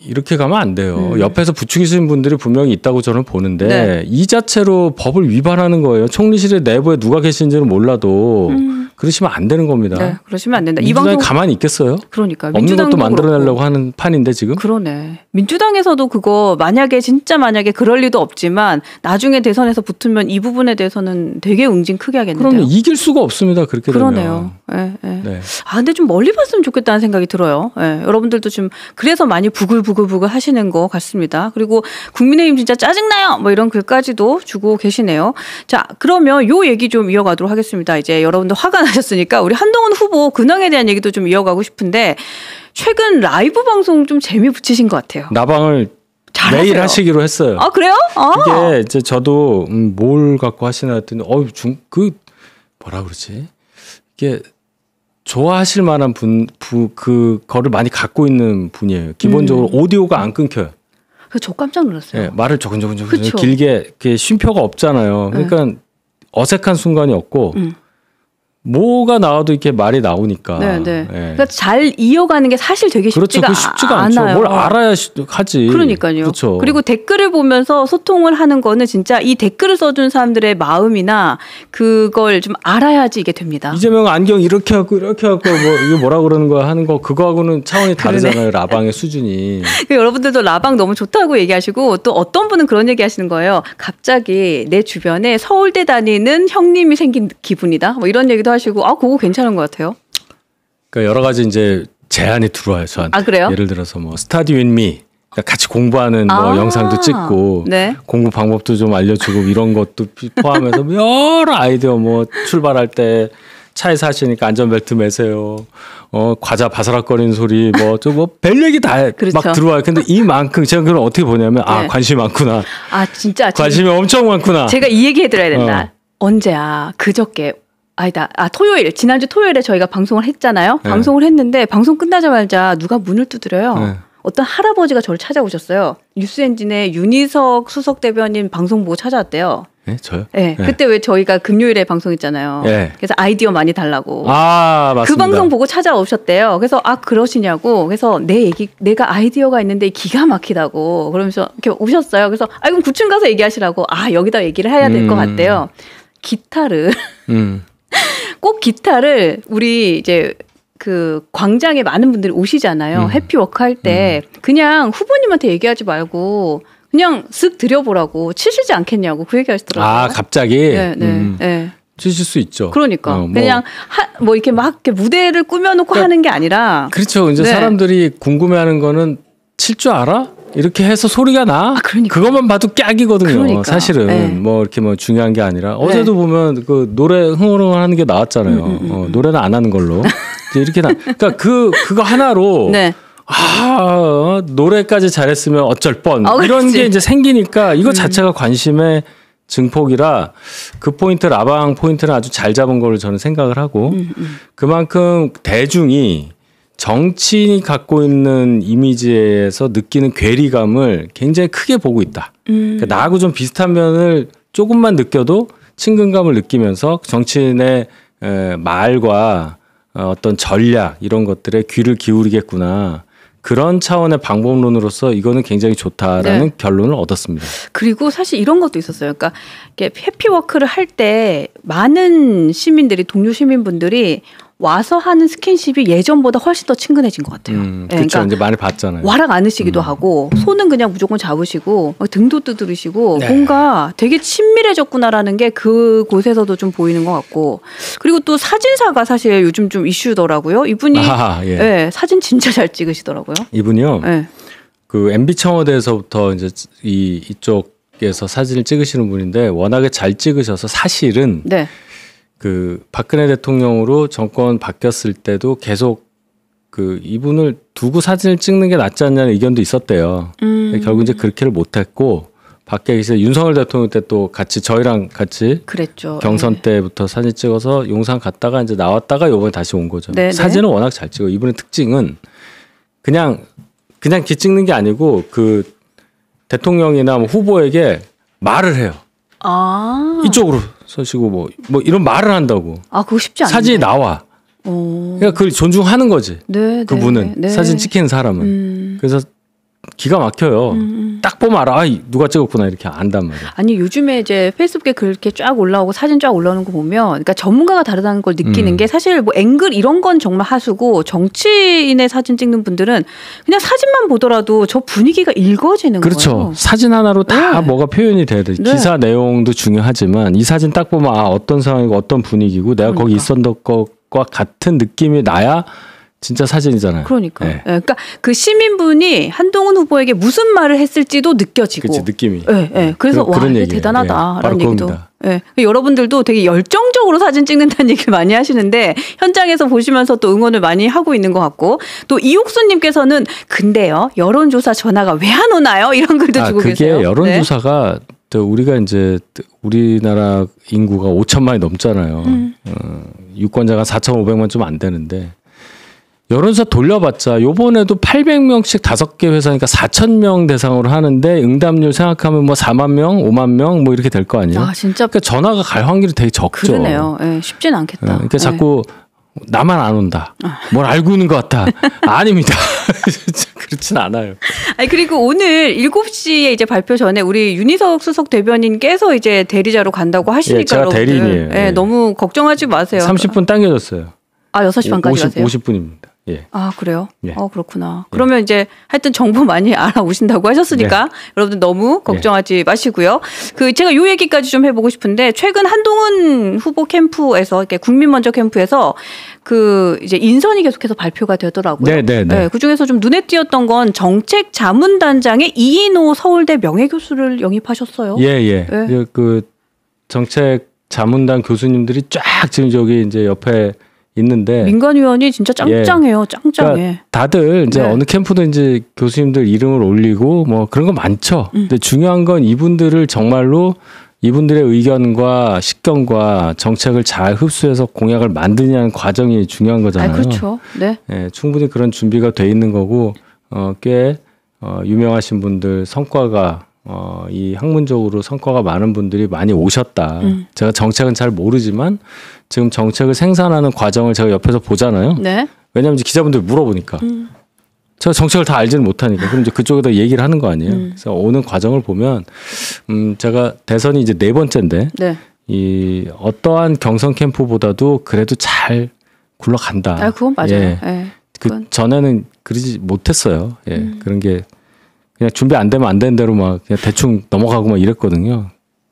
이렇게 가면 안 돼요. 옆에서 부추기시는 분들이 분명히 있다고 저는 보는데 네. 이 자체로 법을 위반하는 거예요. 총리실의 내부에 누가 계신지는 몰라도 그러시면 안 되는 겁니다. 네, 그러시면 안 된다. 이 민주당이 방송 가만히 있겠어요? 그러니까 없는 민주당도 것도 만들어내려고 그렇고. 하는 판인데 지금? 그러네. 민주당에서도 그거 만약에 그럴 리도 없지만 나중에 대선에서 붙으면 이 부분에 대해서는 되게 응징 크게 하겠는데요. 그러면 이길 수가 없습니다. 그렇게 그러네요. 되면. 예, 예. 네. 아, 근데 좀 멀리 봤으면 좋겠다는 생각이 들어요. 예, 여러분들도 좀 그래서 많이 부글부글 하시는 것 같습니다. 그리고 국민의힘 진짜 짜증나요! 뭐 이런 글까지도 주고 계시네요. 자, 그러면 요 얘기 좀 이어가도록 하겠습니다. 이제 여러분들 화가 나셨으니까 우리 한동훈 후보 근황에 대한 얘기도 좀 이어가고 싶은데 최근 라이브 방송 좀 재미 붙이신 것 같아요. 나방을 잘하세요. 매일 하시기로 했어요. 아, 그래요? 아. 이게 이제 저도 뭘 갖고 하시나 했더니 뭐라 그러지? 이게 좋아하실 만한 그거를 많이 갖고 있는 분이에요. 기본적으로 오디오가 안 끊겨요. 그래서 저 깜짝 놀랐어요. 네, 말을 조근조근 그쵸? 길게 쉼표가 없잖아요. 그러니까 어색한 순간이 없고 뭐가 나와도 이렇게 말이 나오니까. 네, 네. 예. 그러니까 잘 이어가는 게 사실 되게 그렇죠. 쉽지가 않죠. 않아요. 뭘 알아야 하지. 그러니까요. 그렇죠. 그리고 댓글을 보면서 소통을 하는 거는 진짜 이 댓글을 써준 사람들의 마음이나 그걸 좀 알아야지 이게 됩니다. 이재명 안경 이렇게 하고 뭐 이게 뭐라 그러는 거야 하는 거 그거하고는 차원이 다르잖아요. 라방의 수준이. 여러분들도 라방 너무 좋다고 얘기하시고 또 어떤 분은 그런 얘기 하시는 거예요. 갑자기 내 주변에 서울대 다니는 형님이 생긴 기분이다. 뭐 이런 얘기도 하시고 그거 괜찮은 것 같아요. 그러니까 여러 가지 이제 제안이 들어와요. 저한테. 아, 그래요? 예를 들어서 뭐 스타디 윈미 그러니까 같이 공부하는 뭐 영상도 찍고 네. 공부 방법도 좀 알려주고 이런 것도 포함해서 여러 아이디어 뭐 출발할 때 차에서 하시니까 안전벨트 매세요. 과자 바스락거리는 소리 별 얘기 다 막 그렇죠. 들어와요. 근데 이만큼 제가 그걸 어떻게 보냐면 네. 관심이 많구나. 아, 진짜 관심이 엄청 많구나. 제가 이 얘기 해드려야 된다. 언제야? 그저께. 아니다. 지난주 토요일에 저희가 방송을 했잖아요. 네. 방송을 했는데 방송 끝나자마자 누가 문을 두드려요. 네. 어떤 할아버지가 저를 찾아오셨어요. 뉴스엔진의 윤희석 수석 대변인 방송 보고 찾아왔대요. 네, 저요? 네. 네. 그때 왜 저희가 금요일에 방송했잖아요. 네. 그래서 아이디어 많이 달라고. 맞습니다. 그 방송 보고 찾아오셨대요. 그래서 그러시냐고. 그래서 내가 아이디어가 있는데 기가 막히다고. 그러면서 이렇게 오셨어요. 그래서 그럼 9층 가서 얘기하시라고. 여기다 얘기를 해야 될 것 같대요. 기타를 꼭 기타를 우리 이제 그 광장에 많은 분들이 오시잖아요. 해피워크 할 때 그냥 후보님한테 얘기하지 말고 그냥 쓱 들여보라고 치시지 않겠냐고 그 얘기 하시더라고요. 갑자기? 네, 네, 네. 치실 수 있죠. 그러니까 그냥 이렇게 막 이렇게 무대를 꾸며놓고 하는 게 아니라 그렇죠. 이제 네. 사람들이 궁금해하는 거는 칠 줄 알아? 이렇게 해서 소리가 나. 그러니까. 그것만 봐도 깍이거든요. 그러니까. 사실은 네. 이렇게 중요한 게 아니라 어제도 보면 그 노래 흥얼흥얼하는 게 나왔잖아요. 노래는 안 하는 걸로 이제 이렇게 그러니까 그거 하나로. 네. 노래까지 잘했으면 어쩔 뻔 이런 그렇지. 게 이제 생기니까 이거 자체가 관심의 증폭이라 그 라방 포인트는 아주 잘 잡은 걸로 저는 생각을 하고 그만큼 대중이 정치인이 갖고 있는 이미지에서 느끼는 괴리감을 굉장히 크게 보고 있다. 그러니까 나하고 좀 비슷한 면을 조금만 느껴도 친근감을 느끼면서 정치인의 말과 어떤 전략 이런 것들에 귀를 기울이겠구나. 그런 차원의 방법론으로서 이거는 굉장히 좋다라는 네. 결론을 얻었습니다. 그리고 사실 이런 것도 있었어요. 그러니까 해피워크를 할 때 많은 시민들이 동료 시민분들이 와서 하는 스킨십이 예전보다 훨씬 더 친근해진 것 같아요. 그렇죠. 그러니까 이제 많이 봤잖아요. 와락 안으시기도 하고 손은 그냥 무조건 잡으시고 등도 두드리시고 네. 뭔가 되게 친밀해졌구나라는 게 그곳에서도 좀 보이는 것 같고 그리고 또 사진사가 사실 요즘 좀 이슈더라고요. 이분이 예. 네, 사진 진짜 잘 찍으시더라고요. 이분이요. 네. 그 MB 청와대에서부터 이제 이쪽에서 사진을 찍으시는 분인데 워낙에 잘 찍으셔서 사실은 네. 그 박근혜 대통령으로 정권 바뀌었을 때도 계속 그 이분을 두고 사진을 찍는 게 낫지 않냐는 의견도 있었대요. 결국 이제 그렇게를 못했고 밖에 계실 윤석열 대통령 때 또 같이 저희랑 같이 그랬죠. 경선 네. 때부터 사진 찍어서 용산 갔다가 이제 나왔다가 이번에 다시 온 거죠. 네, 사진은 워낙 잘 찍어. 이분의 특징은 그냥 기 찍는 게 아니고 그 대통령이나 뭐 후보에게 말을 해요. 아. 이쪽으로 서시고 뭐 이런 말을 한다고. 아, 그거 쉽지 않네. 사진이 나와. 그러니까 그걸 존중하는 거지. 네, 그분은 네. 사진 찍히는 사람은. 그래서 기가 막혀요. 딱 보면 알아. 누가 찍었구나 이렇게 안단 말이야. 아니 요즘에 이제 페이스북에 그렇게 쫙 올라오고 사진 쫙 올라오는 거 보면, 그러니까 전문가가 다르다는 걸 느끼는 게 사실 뭐 앵글 이런 건 정말 하수고 정치인의 사진 찍는 분들은 그냥 사진만 보더라도 저 분위기가 읽어지는 그렇죠. 거예요. 사진 하나로 다 네. 뭐가 표현이 돼야 돼. 네. 기사 내용도 중요하지만 이 사진 딱 보면 어떤 상황이고 어떤 분위기고 내가 거기 있었던 것과 같은 느낌이 나야 진짜 사진이잖아요. 그러니까. 네. 네. 그러니까 그 시민분이 한동훈 후보에게 무슨 말을 했을지도 느껴지고. 그치, 느낌이. 네, 네. 그래서 그런 이게 얘기예요. 대단하다라는 예, 얘기도. 그겁니다. 네. 여러분들도 되게 열정적으로 사진 찍는다는 얘기를 많이 하시는데 현장에서 보시면서 또 응원을 많이 하고 있는 것 같고, 또 이옥수님께서는 근데요 여론조사 전화가 왜 안 오나요? 이런 글도 주고 계세요. 그게 여론조사가 또 우리가 이제 우리나라 인구가 5천만이 넘잖아요. 유권자가 4,500만 좀 안 되는데 여론조사 돌려봤자 요번에도 800명씩 5개 회사니까 4,000명 대상으로 하는데 응답률 생각하면 뭐 4만 명, 5만 명 뭐 이렇게 될 거 아니에요. 아 진짜 그러니까 전화가 갈 확률이 되게 적죠. 그러네요. 네, 쉽진 않겠다. 그러니까 자꾸 나만 안 온다. 뭘 알고 있는 것 같다. 아닙니다. 그렇진 않아요. 아니 그리고 오늘 7시에 이제 발표 전에 우리 윤희석 수석 대변인께서 이제 대리자로 간다고 하시니까 제가 여러분들, 대리인이에요. 예, 너무 걱정하지 마세요. 30분 당겨졌어요. 아 6시 반까지 가세요? 50분입니다. 예. 아 그래요? 예. 그렇구나. 그러면 이제 하여튼 정보 많이 알아오신다고 하셨으니까 여러분들 너무 걱정하지 마시고요. 그 제가 요 얘기까지 좀 해보고 싶은데, 최근 한동훈 후보 캠프에서 이렇게 국민먼저 캠프에서 그 이제 인선이 계속해서 발표가 되더라고요. 네. 그 중에서 좀 눈에 띄었던 건 정책 자문단장에 이인호 서울대 명예교수를 영입하셨어요. 예. 그 정책 자문단 교수님들이 쫙 지금 저기 이제 옆에 있는데 민간위원이 진짜 짱짱해요. 짱짱해. 그러니까 다들 이제 어느 캠프든 이제 교수님들 이름을 올리고 뭐 그런 거 많죠. 근데 중요한 건 이분들을 정말로 이분들의 의견과 식견과 정책을 잘 흡수해서 공약을 만드냐는 과정이 중요한 거잖아요. 그렇죠. 네. 예, 충분히 그런 준비가 돼 있는 거고 꽤 유명하신 분들 성과가 이 학문적으로 성과가 많은 분들이 많이 오셨다. 제가 정책은 잘 모르지만 지금 정책을 생산하는 과정을 제가 옆에서 보잖아요. 네. 왜냐하면 이제 기자분들 물어보니까 제가 정책을 다 알지는 못하니까 그럼 이제 그쪽에다 얘기를 하는 거 아니에요. 그래서 오는 과정을 보면 제가 대선이 이제 4번째인데 네. 이 어떠한 경선 캠프보다도 그래도 잘 굴러간다. 그건 맞아요. 예. 그건. 그 전에는 그러지 못했어요. 예. 그런 게 그냥 준비 안 되면 안 되는 대로 막 그냥 대충 넘어가고 막 이랬거든요.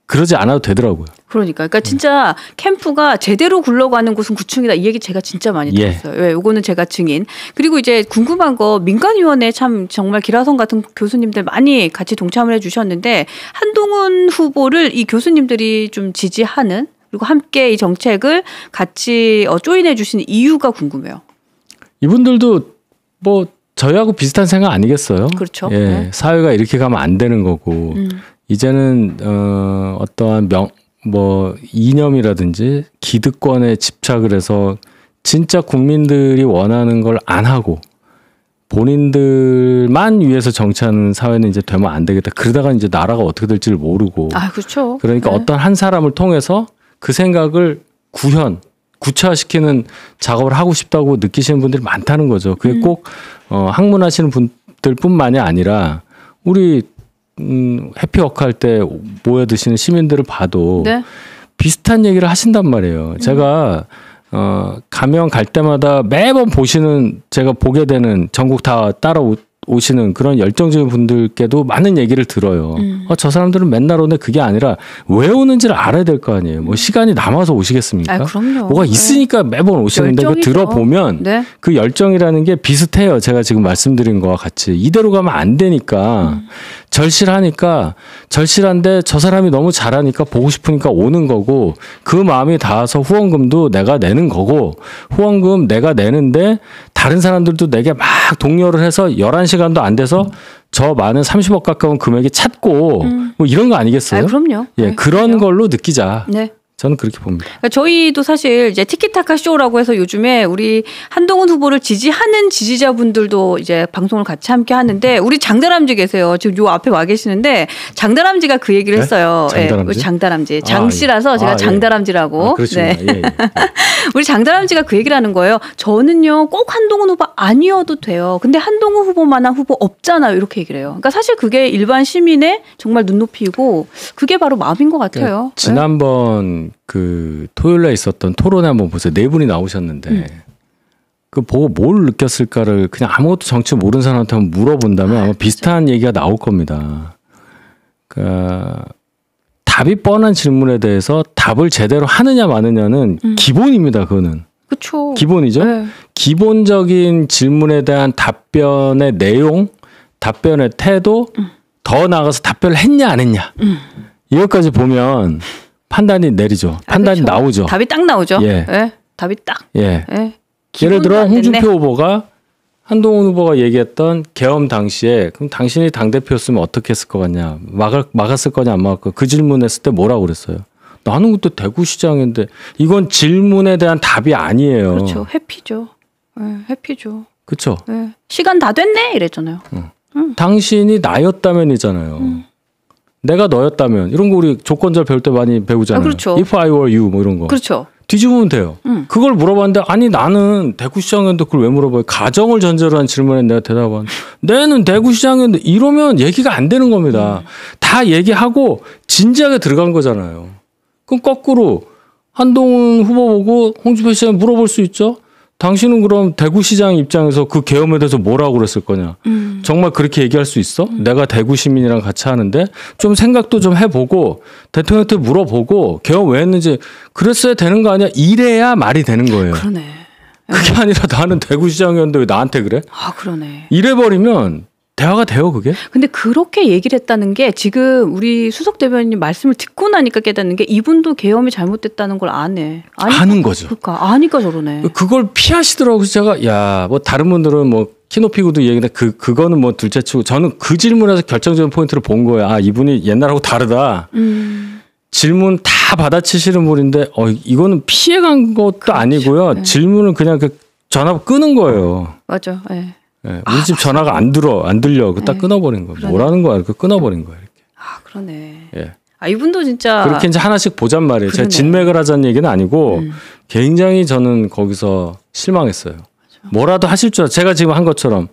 그러지 않아도 되더라고요. 그러니까 진짜 캠프가 제대로 굴러가는 곳은 구층이다. 이 얘기 제가 진짜 많이 들었어요. 요거는 제가 증인. 그리고 이제 궁금한 거, 민간위원회 참 정말 기라성 같은 교수님들 많이 같이 동참을 해주셨는데 한동훈 후보를 이 교수님들이 좀 지지하는, 그리고 함께 이 정책을 같이 조인해 주시는 이유가 궁금해요. 이분들도 뭐 저희하고 비슷한 생각 아니겠어요? 그렇죠. 예, 네. 사회가 이렇게 가면 안 되는 거고 이제는 어떠한 이념이라든지 기득권에 집착을 해서 진짜 국민들이 원하는 걸 안 하고 본인들만 위해서 정치하는 사회는 이제 되면 안 되겠다. 그러다가 이제 나라가 어떻게 될지를 모르고. 그렇죠. 그러니까 어떤 한 사람을 통해서 그 생각을 구체화시키는 작업을 하고 싶다고 느끼시는 분들이 많다는 거죠. 그게 꼭 학문하시는 분들뿐만이 아니라 우리 해피워크 할 때 모여드시는 시민들을 봐도 비슷한 얘기를 하신단 말이에요. 제가 가면 갈 때마다 매번 제가 보게 되는, 전국 다 따라오시는 그런 열정적인 분들께도 많은 얘기를 들어요. 저 사람들은 맨날 오는데 그게 아니라 왜 오는지를 알아야 될 거 아니에요. 뭐 시간이 남아서 오시겠습니까? 그럼요. 뭐가 있으니까 매번 오시는데 그 들어보면 그 열정이라는 게 비슷해요. 제가 지금 말씀드린 거와 같이. 이대로 가면 안 되니까 절실한데 저 사람이 너무 잘하니까 보고 싶으니까 오는 거고, 그 마음이 닿아서 후원금도 내가 내는 거고, 후원금 내가 내는데 다른 사람들도 내게 막 독려를 해서 11시간도 안 돼서 저 많은 30억 가까운 금액이 찾고 뭐 이런 거 아니겠어요? 그럼요. 예, 네, 그런 그럼요. 걸로 느끼자. 네. 저는 그렇게 봅니다. 그러니까 저희도 사실 이제 티키타카 쇼라고 해서 요즘에 우리 한동훈 후보를 지지하는 지지자분들도 이제 방송을 같이 함께 하는데 우리 장다람쥐 계세요. 지금 요 앞에 와 계시는데 장다람쥐가 그 얘기를 네? 했어요. 장다람쥐? 예, 장다람쥐. 장씨라서 제가 예. 장다람쥐라고. 그렇죠. 네. 예. 우리 장다람쥐가 그 얘기를 하는 거예요. 저는요 꼭 한동훈 후보 아니어도 돼요. 근데 한동훈 후보만한 후보 없잖아요. 이렇게 얘기를 해요. 그러니까 사실 그게 일반 시민의 정말 눈높이고 그게 바로 마음인 것 같아요. 지난번 그 토요일에 있었던 토론회 한번 보세요. 네 분이 나오셨는데 그 보고 뭘 느꼈을까를 그냥 아무것도 정치 모르는 사람한테 한번 물어본다면 아마 비슷한 얘기가 나올 겁니다. 그러니까 답이 뻔한 질문에 대해서 답을 제대로 하느냐 마느냐는 기본입니다. 그거는. 그렇죠. 기본이죠. 네. 기본적인 질문에 대한 답변의 내용, 답변의 태도, 더 나아가서 답변을 했냐 안 했냐. 이것까지 보면 판단이 내리죠. 판단이 그렇죠. 나오죠. 답이 딱 나오죠. 예. 예. 답이 딱. 예. 예. 예를 들어 기본도 안 됐네. 홍준표 후보가 한동훈 후보가 얘기했던 계엄 당시에 그럼 당신이 당대표였으면 어떻게 했을 것 같냐. 막았을 거냐 안 막았을 거냐. 그 질문했을 때 뭐라고 그랬어요. 나는 그때 대구시장인데 이건 질문에 대한 답이 아니에요. 그렇죠. 회피죠. 예, 회피죠. 그렇죠. 예. 시간 다 됐네 이랬잖아요. 당신이 나였다면이잖아요. 내가 너였다면 이런 거 우리 조건절 배울 때 많이 배우잖아요. 그렇죠. If I were you 뭐 이런 거. 그렇죠. 뒤집으면 돼요. 그걸 물어봤는데 아니 나는 대구시장이었는데 그걸 왜 물어봐요. 가정을 전제로 한 질문에 내가 대답한 내는 대구시장이었는데 이러면 얘기가 안 되는 겁니다. 다 얘기하고 진지하게 들어간 거잖아요. 그럼 거꾸로 한동훈 후보 보고 홍준표 시장 물어볼 수 있죠. 당신은 그럼 대구시장 입장에서 그 계엄에 대해서 뭐라고 그랬을 거냐. 정말 그렇게 얘기할 수 있어? 내가 대구 시민이랑 같이 하는데 좀 생각도 좀 해보고 대통령한테 물어보고 계엄 왜 했는지 그랬어야 되는 거 아니야? 이래야 말이 되는 거예요. 그러네. 그게 아니라 나는 대구시장이었는데 왜 나한테 그래? 아 그러네. 이래버리면 대화가 돼요 그게? 근데 그렇게 얘기를 했다는 게 지금 우리 수석 대변인님 말씀을 듣고 나니까 깨닫는 게 이분도 계엄이 잘못됐다는 걸 아네. 아는 거죠. 그러니까 아니까 저러네. 그걸 피하시더라고요. 제가 야 뭐 다른 분들은 뭐 키높이고도 얘기인데 그거는 뭐 둘째치고 저는 그 질문에서 결정적인 포인트를 본 거예요. 아 이분이 옛날하고 다르다. 질문 다 받아치시는 분인데 이거는 피해간 것도 그렇죠. 아니고요. 네. 질문은 그냥 그 전화 끄는 거예요. 맞아. 네. 네, 우리 집 전화가 안 들려. 그 딱 끊어버린 거예요. 그러네. 뭐라는 거야? 이렇게 끊어버린 거예요. 이렇게. 아 그러네. 예. 아 이분도 진짜 그렇게 이제 하나씩 보잔 말이에요. 제가 진맥을 하자는 얘기는 아니고 굉장히 저는 거기서 실망했어요. 맞아. 뭐라도 하실 줄 제가 지금 한 것처럼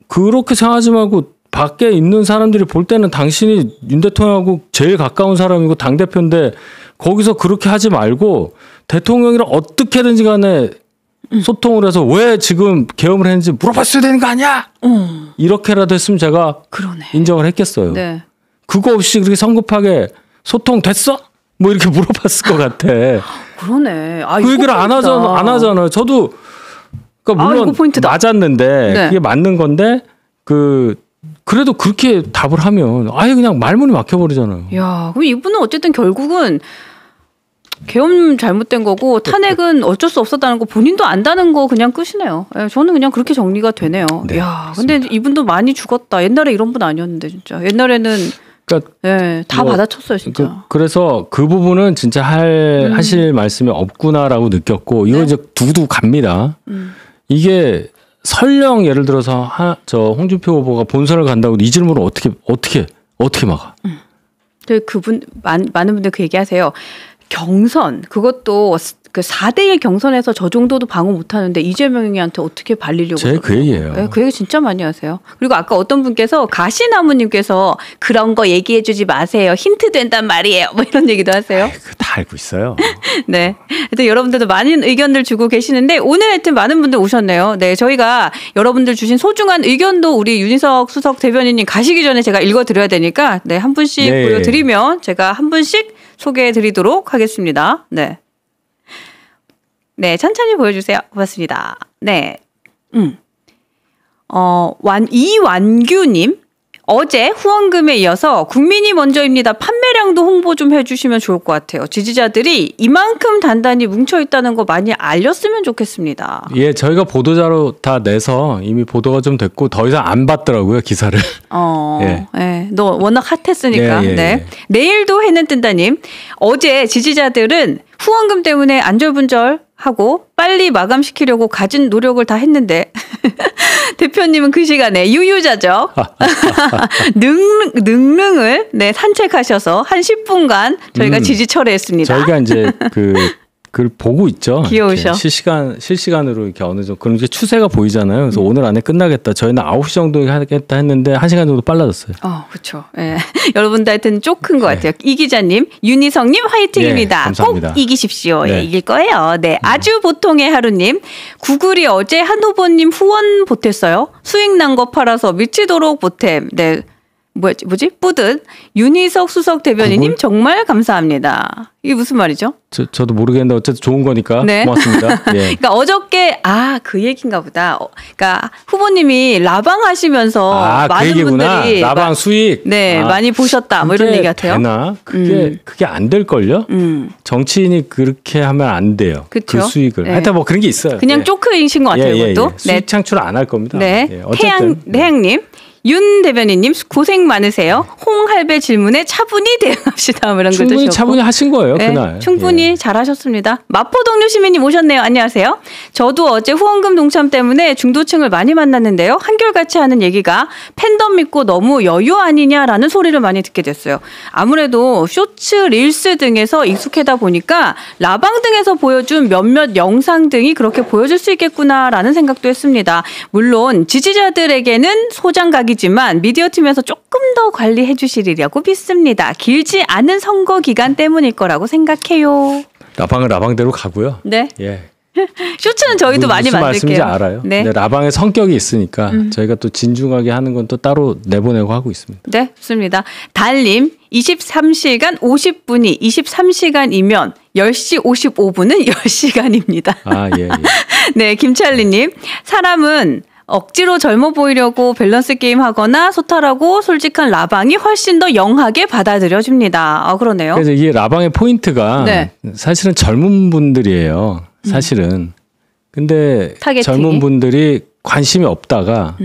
그렇게 생각하지 말고 밖에 있는 사람들이 볼 때는 당신이 윤 대통령하고 제일 가까운 사람이고 당대표인데 거기서 그렇게 하지 말고 대통령이랑 어떻게든지 간에 소통을 해서 왜 지금 계엄을 했는지 물어봤어야 되는 거 아니야? 이렇게라도 했으면 제가 그러네. 인정을 했겠어요. 네. 그거 없이 그렇게 성급하게 소통됐어? 뭐 이렇게 물어봤을 것 같아. 그러네. 아, 그 얘기를 안 하잖아요. 저도 그러니까 물론 맞았는데 네. 그게 맞는 건데 그래도 그렇게 답을 하면 아예 그냥 말문이 막혀버리잖아요. 야, 그럼 이분은 어쨌든 결국은 계엄 잘못된 거고 탄핵은 어쩔 수 없었다는 거 본인도 안다는 거 그냥 끝이네요. 네, 저는 그냥 그렇게 정리가 되네요. 네, 야, 근데 이분도 많이 죽었다. 옛날에 이런 분 아니었는데 진짜. 옛날에는 그러니까 네, 다 받아쳤어요 진짜. 그래서 그 부분은 진짜 하실 말씀이 없구나라고 느꼈고 이거 네? 이제 두고두고 갑니다. 이게 설령 예를 들어서 저 홍준표 후보가 본선을 간다고 이 질문을 어떻게 막아? 그분 많은 분들 그 얘기하세요. 경선 그것도 그 4대1 경선에서 저 정도도 방어 못하는데 이재명이한테 어떻게 발리려고 제 그 얘기예요. 네, 그 얘기 진짜 많이 하세요. 그리고 아까 어떤 분께서 가시나무님께서 그런 거 얘기해주지 마세요. 힌트 된단 말이에요. 뭐 이런 얘기도 하세요. 다 알고 있어요. 네, 하여튼 여러분들도 많은 의견들 주고 계시는데 오늘 하여튼 많은 분들 오셨네요. 네, 저희가 여러분들 주신 소중한 의견도 우리 윤희석 수석 대변인님 가시기 전에 제가 읽어드려야 되니까 네, 한 분씩 네. 보여드리면 제가 한 분씩 소개해드리도록 하겠습니다. 네. 네, 천천히 보여주세요. 고맙습니다. 네. 이완규님. 어제 후원금에 이어서 국민이 먼저입니다. 판매 판매량도 홍보 좀 해주시면 좋을 것 같아요. 지지자들이 이만큼 단단히 뭉쳐있다는 거 많이 알렸으면 좋겠습니다. 예, 저희가 보도자료 다 내서 이미 보도가 좀 됐고 더 이상 안 받더라고요, 기사를. 예. 네. 너 워낙 핫했으니까. 네. 내일도 해는 뜬다님. 어제 지지자들은 후원금 때문에 안절분절하고 빨리 마감시키려고 가진 노력을 다 했는데 대표님은 그 시간에 유유자적 능릉을 산책하셔서 한 10분간 저희가 지지 철회했습니다. 저희가 이제 그걸 보고 있죠. 귀여우셔. 실시간으로 이렇게 어느 정도 그런 게 추세가 보이잖아요. 그래서 오늘 안에 끝나겠다. 저희는 9시 정도에 하겠다 했는데 1시간 정도 빨라졌어요. 그렇죠. 예. 여러분들 하여튼 쫓은 것 같아요. 이 기자님, 윤희성님 화이팅입니다. 감사합니다. 꼭 이기십시오. 네. 이길 거예요. 네, 아주 보통의 하루님. 구글이 어제 한 후보님 후원 보탰어요. 수익 난 거 팔아서 미치도록 보탬. 네. 뭐지? 뿌듯. 윤희석 수석 대변인님 구글? 정말 감사합니다. 이게 무슨 말이죠? 저도 모르겠는데 어쨌든 좋은 거니까 네. 고맙습니다. 예. 그러니까 어저께 그 얘기인가 보다. 그러니까 후보님이 라방 하시면서 많은 그 분들이 라방 수익 많이 보셨다. 뭐 이런 얘기 같아요. 되나? 그게 안 될 걸요? 정치인이 그렇게 하면 안 돼요. 그쵸? 그 수익을. 하여튼 뭐 그런 게 있어요. 그냥 쪼크이신 것 같아요. 이것도. 수익 창출 안 할 겁니다. 네. 태양님. 윤 대변인님 고생 많으세요. 홍할배 질문에 차분히 대응합시다. 이런 것도 충분히 차분히 하신 거예요. 네, 그날. 충분히 잘하셨습니다. 마포 동료 시민님 오셨네요. 안녕하세요. 저도 어제 후원금 동참 때문에 중도층을 많이 만났는데요. 한결같이 하는 얘기가 팬덤 믿고 너무 여유 아니냐라는 소리를 많이 듣게 됐어요. 아무래도 쇼츠, 릴스 등에서 익숙하다 보니까 라방 등에서 보여준 몇몇 영상 등이 그렇게 보여줄 수 있겠구나라는 생각도 했습니다. 물론 지지자들에게는 소장각이 지만 미디어팀에서 조금 더 관리해 주시리라고 믿습니다. 길지 않은 선거 기간 때문일 거라고 생각해요. 라방은 라방대로 가고요. 네. 예. 쇼츠는 저희도 많이 무슨 만들게요. 말씀인지 알아요. 네. 근데 라방의 성격이 있으니까 저희가 또 진중하게 하는 건 또 따로 내보내고 하고 있습니다. 네, 좋습니다. 달님 23시간 50분이 23시간이면 10시 55분은 10시간입니다. 예. 네, 김찰리님. 사람은 억지로 젊어 보이려고 밸런스 게임 하거나 소탈하고 솔직한 라방이 훨씬 더 영하게 받아들여집니다. 그러네요. 그래서 이게 라방의 포인트가 사실은 젊은 분들이에요. 사실은. 근데 타겟팅이? 젊은 분들이 관심이 없다가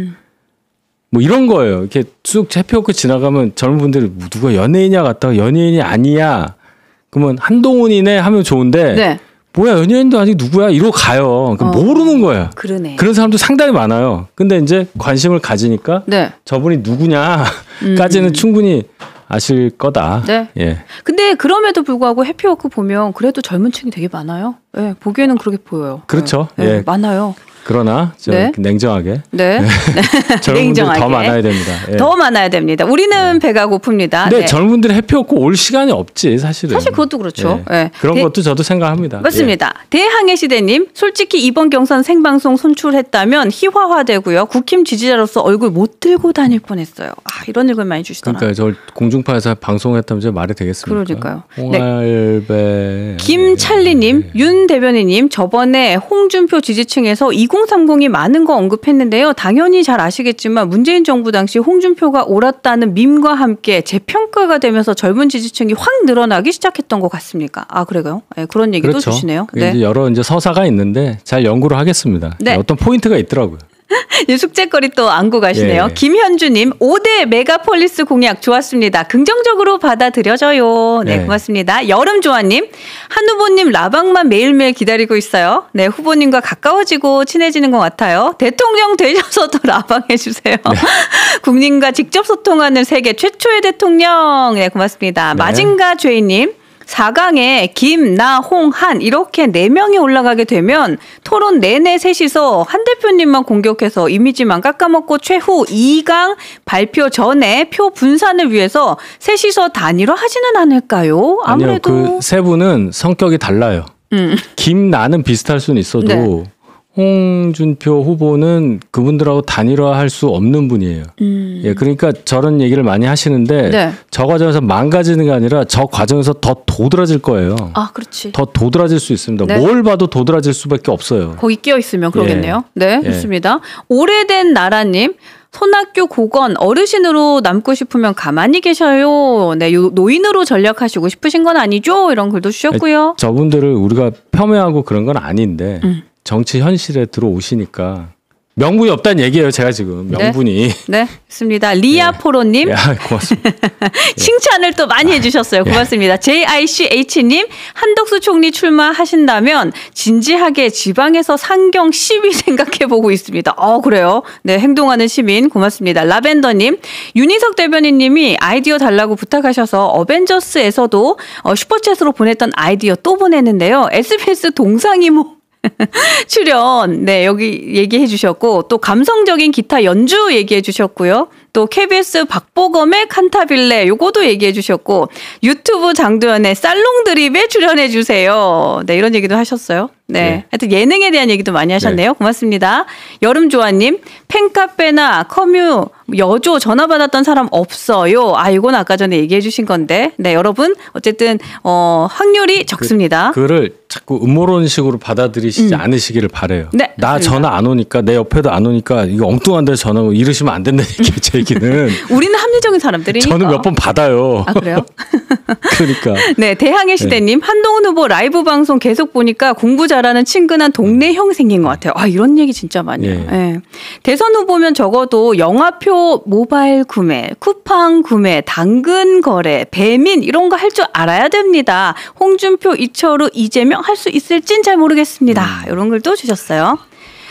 뭐 이런 거예요. 이렇게 쑥 해피워크 지나가면 젊은 분들이 누가 연예인이야 갔다가 연예인이 아니야. 그러면 한동훈이네 하면 좋은데 뭐야 연예인도 아직 누구야 이러고 가요. 모르는 거야. 그러네. 그런 사람도 상당히 많아요. 근데 이제 관심을 가지니까 저분이 누구냐까지는 충분히 아실 거다. 네. 예. 근데 그럼에도 불구하고 해피워크 보면 그래도 젊은 층이 되게 많아요. 예, 보기에는 그렇게 보여요. 그렇죠. 예, 많아요. 그러나 좀 냉정하게. 젊은 분들이 더 많아야 됩니다. 더 많아야 됩니다. 우리는 배가 고픕니다. 근데 젊은 분들이 해피워크 올 시간이 없지 사실은. 사실 그것도 그렇죠. 그런 것도 저도 생각합니다. 맞습니다. 대항해 시대님 솔직히 이번 경선 생방송 손출했다면 희화화되고요. 국힘 지지자로서 얼굴 못 들고 다닐 뻔했어요. 이런 일을 많이 주시더라고요. 그러니까 저 공중파에서 방송했다면 이제 말이 되겠습니까? 그러니까요. 홍할배. 김찰리님, 윤 대변인님 저번에 홍준표 지지층에서 2030이 많은 거 언급했는데요. 당연히 잘 아시겠지만 문재인 정부 당시 홍준표가 옳았다는 밈과 함께 재평가가 되면서 젊은 지지층이 확 늘어나기 시작했던 것 같습니까? 그래요? 그런 얘기도 주시네요. 이제 여러 여러 서사가 있는데 잘 연구를 하겠습니다. 어떤 포인트가 있더라고요. 숙제거리 또 안고 가시네요. 김현주님 5대 메가폴리스 공약 좋았습니다. 긍정적으로 받아들여져요. 네, 고맙습니다. 여름조아님 한 후보님 라방만 매일매일 기다리고 있어요. 네, 후보님과 가까워지고 친해지는 것 같아요. 대통령 되셔서도 라방 해주세요. 국민과 직접 소통하는 세계 최초의 대통령. 네, 고맙습니다. 마징가 죄인님 4강에 김, 나, 홍, 한 이렇게 4명이 올라가게 되면 토론 내내 셋이서 한 대표님만 공격해서 이미지만 깎아먹고 최후 2강 발표 전에 표 분산을 위해서 셋이서 단일화하지는 않을까요? 아무래도. 아니요. 그 세 분은 성격이 달라요. 김, 나는 비슷할 수는 있어도 홍준표 후보는 그분들하고 단일화할 수 없는 분이에요. 예, 그러니까 저런 얘기를 많이 하시는데 네. 저 과정에서 망가지는 게 아니라 저 과정에서 더 도드라질 거예요. 아, 그렇지. 더 도드라질 수 있습니다. 네. 뭘 봐도 도드라질 수밖에 없어요. 거기 끼어 있으면 그러겠네요. 네, 예. 좋습니다. 오래된 나라님. 손학규 고건 어르신으로 남고 싶으면 가만히 계셔요. 네, 노인으로 전략하시고 싶으신 건 아니죠? 이런 글도 주셨고요. 저분들을 우리가 폄훼하고 그런 건 아닌데 정치 현실에 들어오시니까 명분이 없다는 얘기예요. 제가 지금 명분이. 네, 좋습니다. 리아포로님. 고맙습니다. 칭찬을 또 많이 해주셨어요. 고맙습니다. JICH님, 한덕수 총리 출마하신다면 진지하게 지방에서 상경 시위 생각해보고 있습니다. 그래요. 네, 행동하는 시민 고맙습니다. 라벤더님, 윤희석 대변인님이 아이디어 달라고 부탁하셔서 어벤져스에서도 슈퍼챗으로 보냈던 아이디어 또 보냈는데요. SBS 동상이모 출연, 네, 여기 얘기해 주셨고, 또 감성적인 기타 연주 얘기해 주셨고요. 또 KBS 박보검의 칸타빌레 요거도 얘기해 주셨고, 유튜브 장도연의 살롱 드립에 출연해 주세요. 네, 이런 얘기도 하셨어요. 네. 하여튼 예능에 대한 얘기도 많이 하셨네요. 고맙습니다. 여름조아님, 팬카페나 커뮤, 여조 전화 받았던 사람 없어요. 이건 아까 전에 얘기해 주신 건데. 네, 여러분, 어쨌든, 확률이 적습니다. 그거를 자꾸 음모론식으로 받아들이시지 않으시기를 바래요. 네, 나 맞습니다. 전화 안 오니까, 내 옆에도 안 오니까, 이거 엉뚱한 데 전화 오고 이러시면 안 된다는 얘기예요, 제 얘기는. 우리는 합리적인 사람들이니까. 저는 몇 번 받아요. 아, 그래요? 그러니까. 네, 대항해 시대님, 한동훈 후보 라이브 방송 계속 보니까 공부 잘하는 친근한 동네 형 생긴 것 같아요. 이런 얘기 진짜 많이 해요. 네. 대선 후보면 적어도 영화표 모바일 구매, 쿠팡 구매, 당근 거래, 배민 이런 거 할 줄 알아야 됩니다. 홍준표, 이철우, 이재명 할 수 있을진 잘 모르겠습니다. 이런 글도 주셨어요.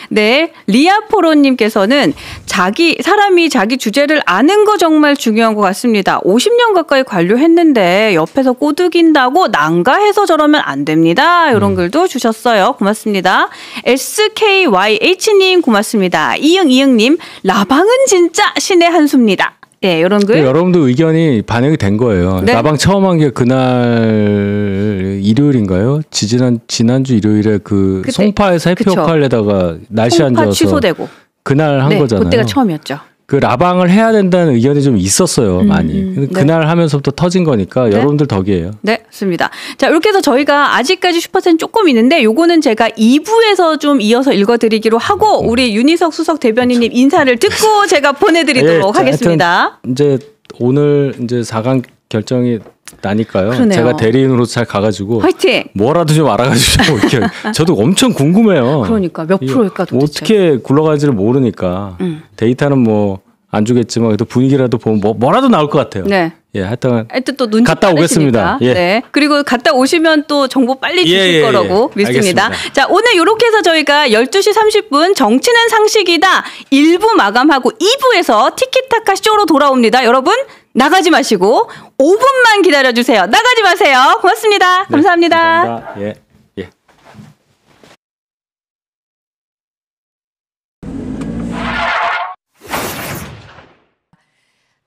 네, 리아포로님께서는 사람이 자기 주제를 아는 거 정말 중요한 것 같습니다. 50년 가까이 관료했는데 옆에서 꼬드긴다고 난가해서 저러면 안 됩니다. 이런 글도 주셨어요. 고맙습니다. SKYH님 고맙습니다. 이응님, 라방은 진짜 신의 한 수입니다. 네, 이런 글. 여러분들 의견이 반영이 된 거예요. 네. 나방 처음 한 게 그날 일요일인가요? 지난주 일요일에 그때 송파에서 해피 역할에다가 날씨 안 좋아서 취소되고 그날 한 거잖아요. 그때가 처음이었죠. 그 라방을 해야 된다는 의견이 좀 있었어요, 많이. 근데 그날 하면서부터 터진 거니까 여러분들 덕이에요. 네, 좋습니다. 자, 이렇게 해서 저희가 아직까지 슈퍼챗 조금 있는데 요거는 제가 2부에서 좀 이어서 읽어드리기로 하고 우리 윤희석 수석 대변인님 인사를 듣고 제가 보내드리도록 하겠습니다. 이제 오늘 이제 4강 결정이 나니까요. 그러네요. 제가 대리인으로 잘 가가지고 화이팅! 뭐라도 좀 알아가지고 이렇게 저도 엄청 궁금해요. 그러니까 몇 프로일까 도대체. 어떻게 굴러가는지를 모르니까 데이터는 뭐 안 주겠지만 그래도 분위기라도 보면 뭐라도 나올 것 같아요. 네. 예, 하여튼 또 눈치 갔다 오겠습니다. 빠르시니까. 예. 네. 그리고 갔다 오시면 또 정보 빨리 주실 거라고 믿습니다. 알겠습니다. 자, 오늘 이렇게 해서 저희가 12시 30분 정치는 상식이다 1부 마감하고 2부에서 티키타카 쇼로 돌아옵니다. 여러분 나가지 마시고 5분만 기다려주세요. 나가지 마세요. 고맙습니다. 네, 감사합니다. 감사합니다. 예. 예.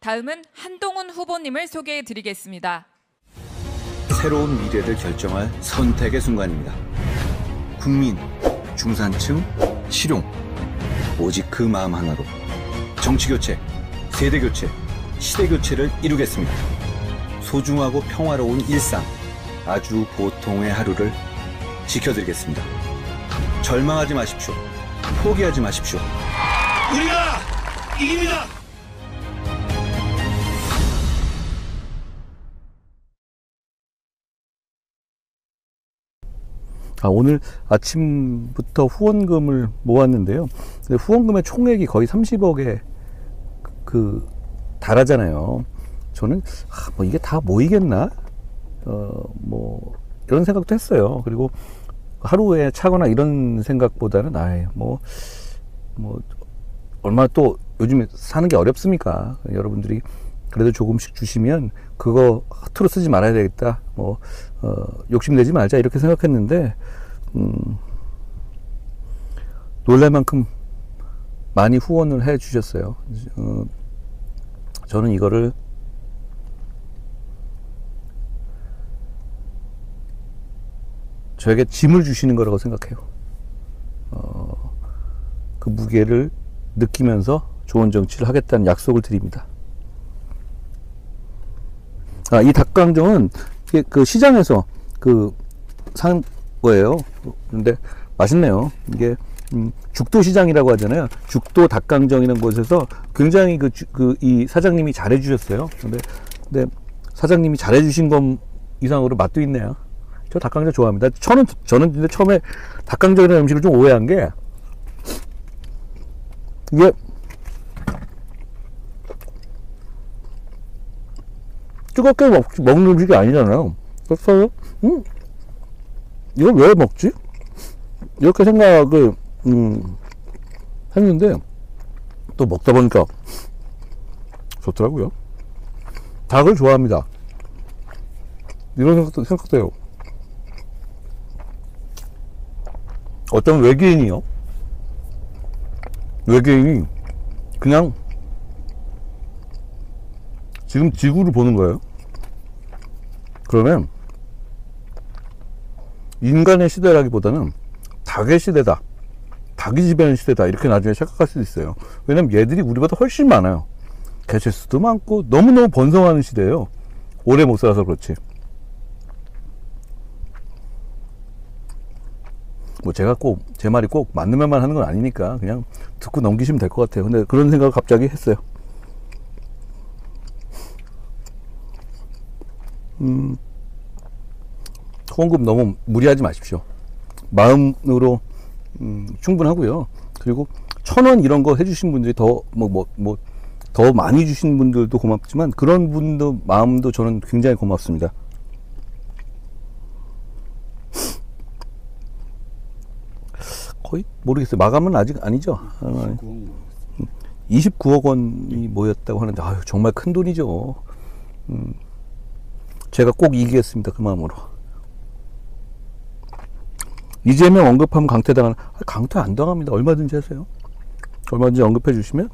다음은 한동훈 후보님을 소개해 드리겠습니다. 새로운 미래를 결정할 선택의 순간입니다. 국민, 중산층, 실용. 오직 그 마음 하나로 정치교체, 세대교체, 시대교체를 이루겠습니다. 소중하고 평화로운 일상, 아주 보통의 하루를 지켜드리겠습니다. 절망하지 마십시오. 포기하지 마십시오. 우리가 이깁니다. 오늘 아침부터 후원금을 모았는데요. 근데 후원금의 총액이 거의 30억에 달하잖아요. 저는 뭐 이게 다 모이겠나? 뭐 이런 생각도 했어요. 그리고 하루에 차거나 이런 생각보다는 뭐 얼마나 또 요즘에 사는 게 어렵습니까? 여러분들이 그래도 조금씩 주시면 그거 허투루 쓰지 말아야 되겠다. 욕심내지 말자 이렇게 생각했는데 놀랄 만큼 많이 후원을 해 주셨어요. 저는 이거를 저에게 짐을 주시는 거라고 생각해요. 그 무게를 느끼면서 좋은 정치를 하겠다는 약속을 드립니다. 이 닭강정은 그 시장에서 산 거예요. 그런데 맛있네요. 이게 죽도 시장이라고 하잖아요. 죽도 닭강정이라는 곳에서 굉장히 이 사장님이 잘해주셨어요. 근데 사장님이 잘해주신 것 이상으로 맛도 있네요. 저 닭강정 좋아합니다. 저는 근데 처음에 닭강정이라는 음식을 좀 오해한 게 이게 뜨겁게 먹는 음식이 아니잖아요. 그래서 이걸 왜 먹지? 이렇게 생각을 했는데 또 먹다 보니까 좋더라고요. 닭을 좋아합니다. 이런 생각도 해요. 어떤 외계인이 그냥 지금 지구를 보는 거예요. 그러면 인간의 시대라기보다는 닭의 시대다, 닭이 지배하는 시대다, 이렇게 나중에 생각할 수도 있어요. 왜냐면 얘들이 우리보다 훨씬 많아요. 개체수도 많고 너무너무 번성하는 시대예요. 오래 못 살아서 그렇지. 뭐 제가 꼭 제 말이 꼭 맞는 말만 하는 건 아니니까 그냥 듣고 넘기시면 될 것 같아요. 근데 그런 생각을 갑자기 했어요. 후원금 너무 무리하지 마십시오. 마음으로 충분하고요. 그리고 1,000원 이런 거 해주신 분들이 더 많이 주신 분들도 고맙지만 그런 분도 마음도 저는 굉장히 고맙습니다. 거의 모르겠어요. 마감은 아직 아니죠. 29억 원이 모였다고 하는데 정말 큰 돈이죠. 제가 꼭 이기겠습니다. 그 마음으로. 이재명 언급하면 강퇴당하는, 강퇴 안 당합니다. 얼마든지 하세요. 얼마든지 언급해 주시면